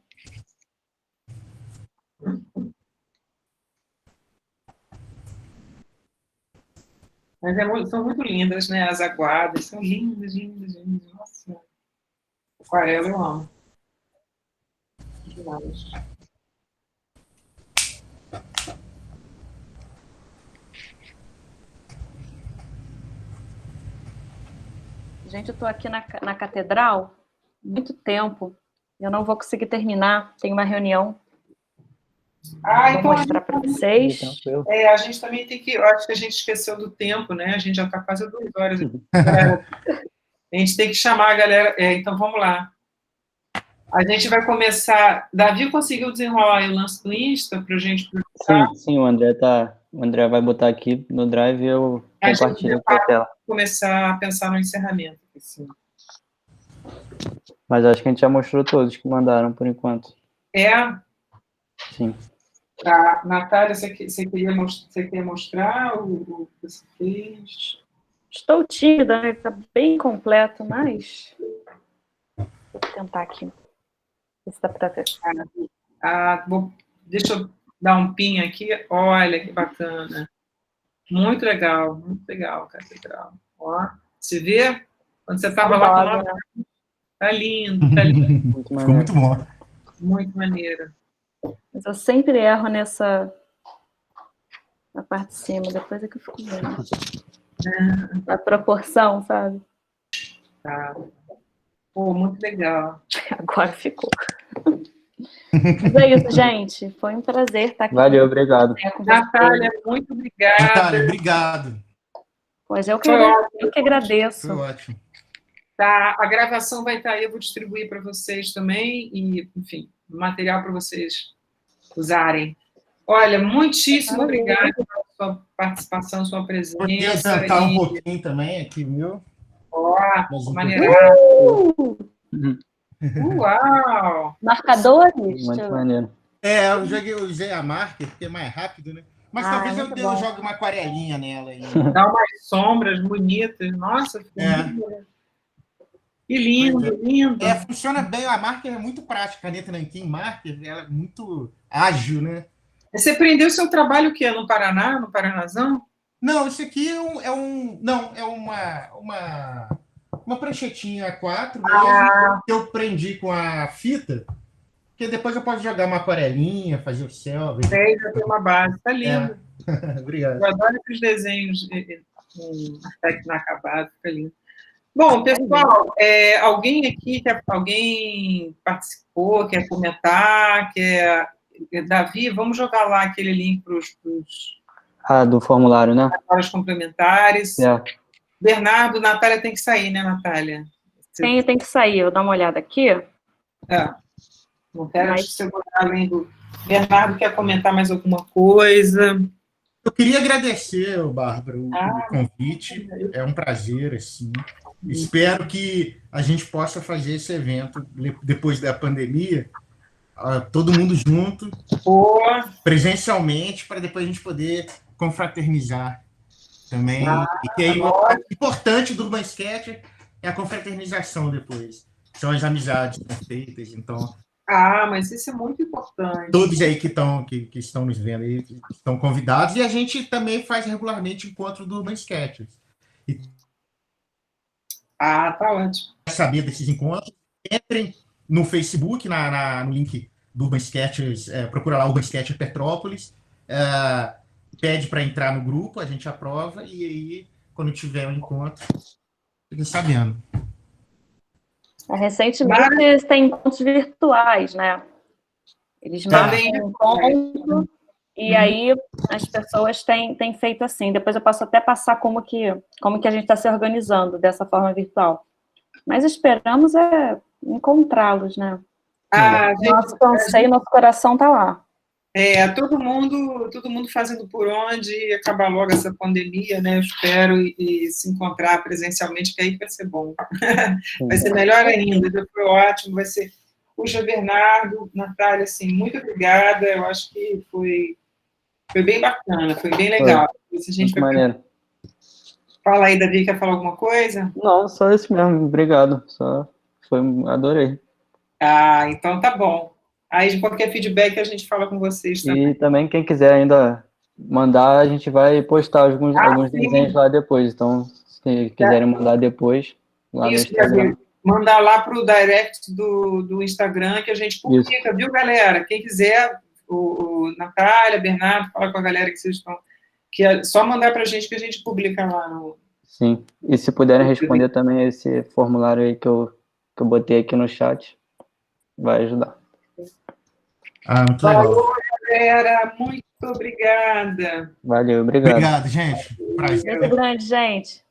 [SPEAKER 3] Mas são muito lindas, né? As aguadas são lindas, lindas, lindas. Nossa. Aquarela eu amo. Demais.
[SPEAKER 4] Gente, eu tô aqui na catedral há muito tempo. Eu não vou conseguir terminar, tem uma reunião.
[SPEAKER 3] Ah,
[SPEAKER 4] Vou
[SPEAKER 3] então
[SPEAKER 4] mostrar para vocês.
[SPEAKER 1] Tranquilo.
[SPEAKER 3] a gente também tem que. Eu acho que a gente esqueceu do tempo, né? A gente já está quase 2 horas. A gente tem que chamar a galera. Então vamos lá. A gente vai começar. Davi conseguiu desenrolar aí o lance do Insta para a gente publicar?
[SPEAKER 1] Sim, o André vai botar aqui no Drive e eu
[SPEAKER 3] A gente
[SPEAKER 1] compartilho aqui a tela.
[SPEAKER 3] começar a pensar no encerramento. Assim.
[SPEAKER 1] Mas acho que a gente já mostrou todos que mandaram por enquanto. Sim.
[SPEAKER 3] Tá. Natália, você queria mostrar o que você fez?
[SPEAKER 4] Estou tímida, né? Está bem completo, mas vou tentar aqui. Ver se dá para ver.
[SPEAKER 3] Deixa eu dar um pin aqui. Olha que bacana. Muito legal, Catedral. Ó, você vê? Quando você estava lá com o nome, tá lindo, tá lindo.
[SPEAKER 2] Ficou muito bom.
[SPEAKER 3] Muito maneiro.
[SPEAKER 4] Mas eu sempre erro na parte de cima, depois é que eu fico vendo. A proporção, sabe?
[SPEAKER 3] Tá. Pô, muito legal.
[SPEAKER 4] Agora ficou. Mas é isso, gente. Foi um prazer estar aqui.
[SPEAKER 1] Valeu, obrigado.
[SPEAKER 3] Natália, muito obrigada.
[SPEAKER 2] Natália, obrigado.
[SPEAKER 4] Pois eu que agradeço.
[SPEAKER 2] Foi ótimo.
[SPEAKER 3] Tá, a gravação vai estar aí, eu vou distribuir para vocês também, e, enfim, material para vocês usarem. Olha, muitíssimo obrigada pela sua participação, sua presença.
[SPEAKER 2] Vou tentar um pouquinho também aqui, viu?
[SPEAKER 3] Ó, maneirado. Uau!
[SPEAKER 4] Marcadores?
[SPEAKER 1] Muito maneiro.
[SPEAKER 2] Eu usei a marker, porque é mais rápido, né? Mas talvez eu jogue uma aquarelinha nela aí.
[SPEAKER 3] Dá umas sombras bonitas. Nossa, que lindo, lindo.
[SPEAKER 2] Funciona bem, a marker é muito prática, a caneta Nankin Marker, ela é muito ágil, né?
[SPEAKER 3] Você prendeu seu trabalho o quê? No Paraná? No Paranazão?
[SPEAKER 2] Não, isso aqui é uma pranchetinha A4 mesmo, que eu prendi com a fita, que depois eu posso jogar uma aquarelinha, fazer o céu.
[SPEAKER 3] Já tem uma base, tá lindo.
[SPEAKER 2] Obrigado.
[SPEAKER 3] Eu adoro esses desenhos com aspecto inacabado, fica lindo. Bom, pessoal, alguém participou, quer comentar, Davi, vamos jogar lá aquele link para os
[SPEAKER 1] do formulário, né?
[SPEAKER 3] horas complementares. Bernardo, Natália tem que sair, né, Natália?
[SPEAKER 4] Tem que sair, eu vou dar uma olhada aqui.
[SPEAKER 3] Não quero você botar além do... Bernardo quer comentar mais alguma coisa?
[SPEAKER 2] Eu queria agradecer, Bárbara, o convite. É um prazer, assim. Espero que a gente possa fazer esse evento depois da pandemia, todo mundo junto, presencialmente, para depois a gente poder confraternizar também. E que aí, o importante do Urban Sketch é a confraternização depois. São as amizades feitas, então...
[SPEAKER 3] mas isso é muito importante.
[SPEAKER 2] Todos aí que estão nos vendo aí estão convidados, e a gente também faz regularmente encontro do Urban Sketch.
[SPEAKER 3] Tá ótimo.
[SPEAKER 2] Para saber desses encontros, entrem no Facebook, no link do Urban Sketches, procura lá Urban Sketch Petrópolis, pede para entrar no grupo, a gente aprova, e aí, quando tiver um encontro, fiquem sabendo.
[SPEAKER 4] Recentemente, tem encontros virtuais, né? Eles marcam um encontro, e aí as pessoas têm feito assim. Depois eu posso até passar como que a gente está se organizando dessa forma virtual. Mas esperamos encontrá-los, né? Nosso anseio, nosso coração está lá.
[SPEAKER 3] Todo mundo fazendo por onde acabar logo essa pandemia, né? Eu espero e se encontrar presencialmente, que aí vai ser bom. Vai ser melhor ainda, já foi ótimo, vai ser... Puxa, Bernardo, Natália, assim, muito obrigada, eu acho que foi bem bacana, foi bem legal.
[SPEAKER 1] Muito maneiro.
[SPEAKER 3] Fala aí, Davi, quer falar alguma coisa?
[SPEAKER 1] Não, só isso mesmo, obrigado, adorei.
[SPEAKER 3] Então tá bom. Aí, de qualquer feedback, a gente fala com vocês também.
[SPEAKER 1] E também, quem quiser ainda mandar, a gente vai postar alguns desenhos lá depois. Então, se quiserem mandar depois, lá no Instagram.
[SPEAKER 3] Mandar lá para o direct do Instagram, que a gente publica, viu, galera? Quem quiser, o Natália, Bernardo, fala com a galera que vocês estão... Que é só mandar para a gente que a gente publica lá no...
[SPEAKER 1] Sim, e se puderem responder também esse formulário aí que eu botei aqui no chat, vai ajudar.
[SPEAKER 2] Muito legal.
[SPEAKER 3] Falou, Vera, muito obrigada.
[SPEAKER 1] Valeu, obrigado.
[SPEAKER 2] Obrigado, gente. Prazer.
[SPEAKER 4] Beijo grande, gente.